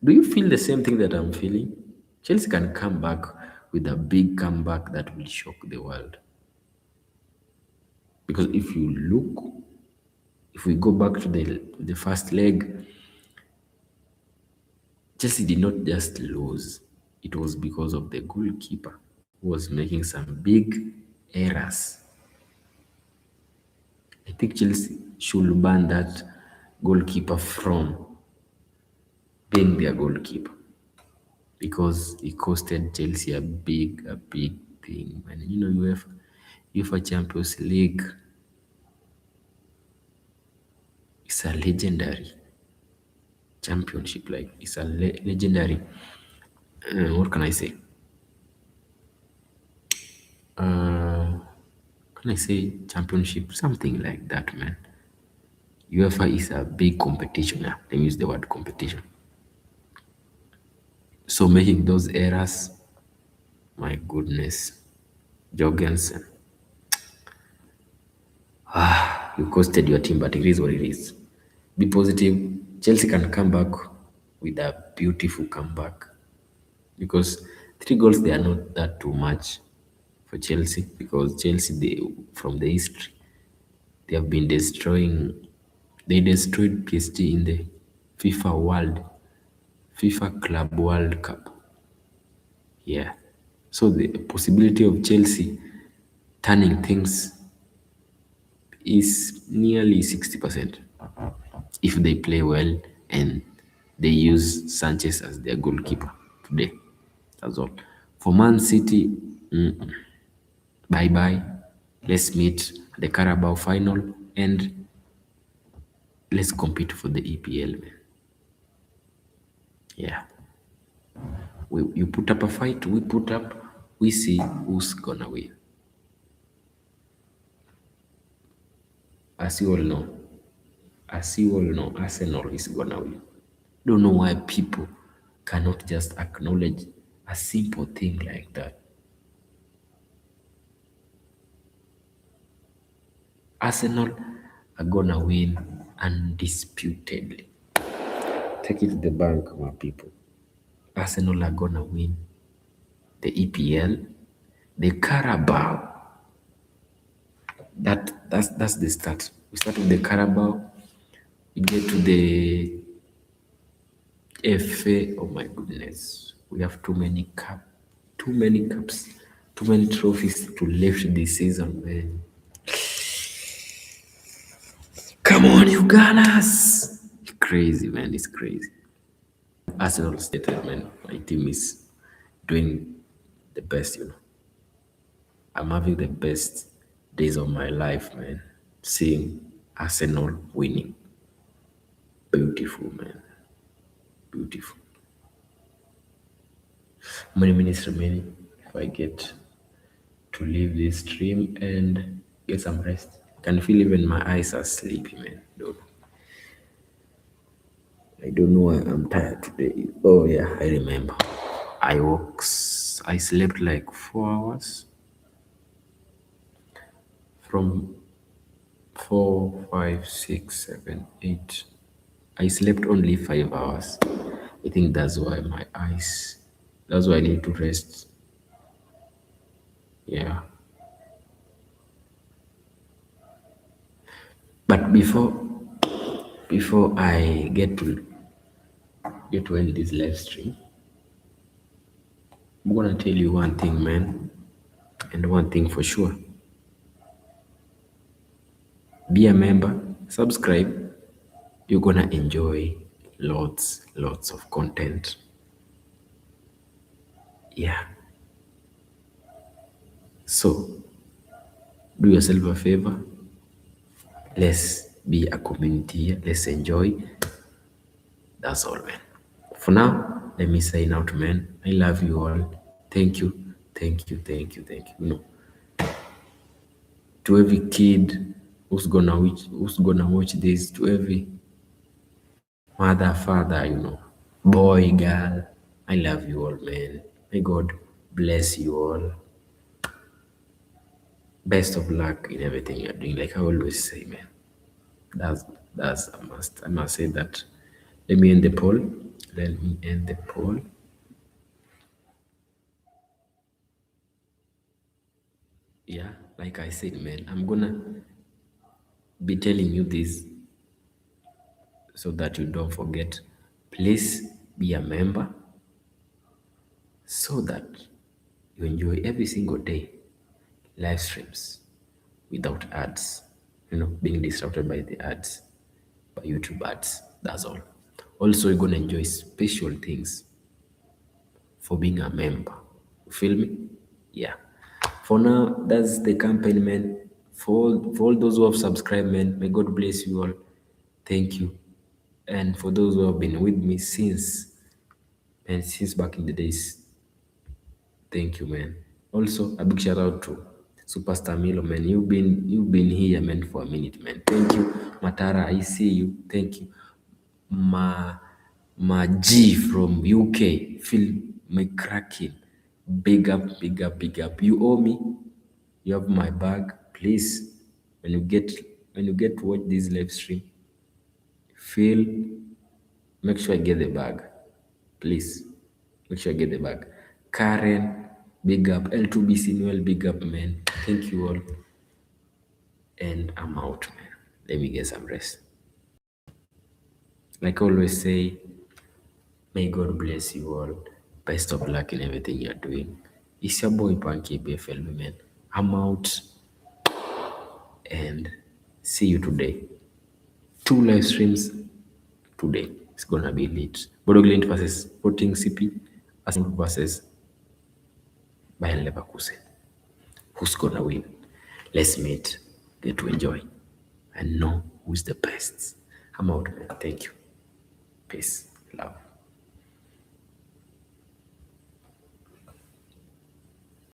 do you feel the same thing that I'm feeling? Chelsea can come back with a big comeback that will shock the world. Because if you look, if we go back to the first leg, Chelsea did not just lose. It was because of the goalkeeper who was making some big errors. I think Chelsea should ban that goalkeeper from being their goalkeeper because it costed Chelsea a big thing. And UEFA Champions League is a legendary championship. Like it's a legendary. What can I say? Can I say championship? Something like that, man. UEFA is a big competition. Yeah, let me use the word competition. So making those errors, my goodness, Jorgensen, you costed your team, but it is what it is. Be positive. Chelsea can come back with a beautiful comeback because 3 goals, they are not that too much for Chelsea because Chelsea, from the history, they have been they destroyed PSG in the FIFA Club World Cup. Yeah. So the possibility of Chelsea turning things is nearly 60% if they play well and they use Sanchez as their goalkeeper today. That's all. For Man City, bye bye. Let's meet at the Carabao final and let's compete for the EPL, man. Yeah. You put up a fight, we put up, we see who's gonna win. As you all know, Arsenal is gonna win. Don't know why people cannot just acknowledge a simple thing like that. Arsenal are gonna win undisputedly. Take it to the bank, my people. Arsenal are gonna win the EPL, the Carabao. That's the start. We start with the Carabao. We get to the FA. Oh my goodness, we have too many cups, too many trophies to lift this season, man. Come on, you Gunners! Crazy, man. It's crazy. Arsenal stated, man, my team is doing the best, I'm having the best days of my life, man. Seeing Arsenal winning. Beautiful, man. Beautiful. How many minutes remaining if I get to leave this stream and get some rest? I can feel even my eyes are sleepy, man. I don't know why I'm tired today. Oh yeah, I remember. I slept like 4 hours from 4, 5, 6, 7, 8. I slept only 5 hours. I think that's why that's why I need to rest. Yeah. But before I get to end this live stream, I'm gonna tell you one thing, man, and one thing for sure. Be a member, subscribe. You're gonna enjoy lots of content. Yeah. So do yourself a favor. Let's be a community here. Let's enjoy. That's all, man. For now, let me sign out, man. I love you all. Thank you. To every kid who's gonna watch this, to every mother, father, boy, girl, I love you all, man. May God bless you all. Best of luck in everything you're doing. Like I always say, man. That's a must. I must say that. Let me end the poll. Yeah, like I said, man, I'm gonna be telling you this so that you don't forget. Please be a member so that you enjoy every single day live streams without ads, being disrupted by the ads, by YouTube ads. That's all. Also, you're gonna enjoy special things for being a member. You feel me? Yeah. For now, that's the campaign, man. For all those who have subscribed, man, may God bless you all. Thank you. And for those who have been with me since back in the days, thank you, man. Also, a big shout out to Superstar Milo, man. You've been here, man, for a minute, man. Thank you, Matara. I see you. Thank you, Ma G from UK. Phil McCracken. Big up, big up, big up. You owe me. You have my bag. Please, when you get to watch this live stream, make sure I get the bag. Please, make sure I get the bag. Karen, big up. L2BC Noel, big up, man. Thank you all. And I'm out, man. Let me get some rest. Like I always say, may God bless you all. Best of luck in everything you're doing. It's your boy Pankey IBFLB, man. I'm out and see you today. 2 live streams today. It's gonna be lit. Bodo Glimt versus Sporting CP, Arsenal versus Bayern Leverkusen. Who's gonna win? Let's meet, get to enjoy, and know who's the best. I'm out, man. Thank you. Peace. Love.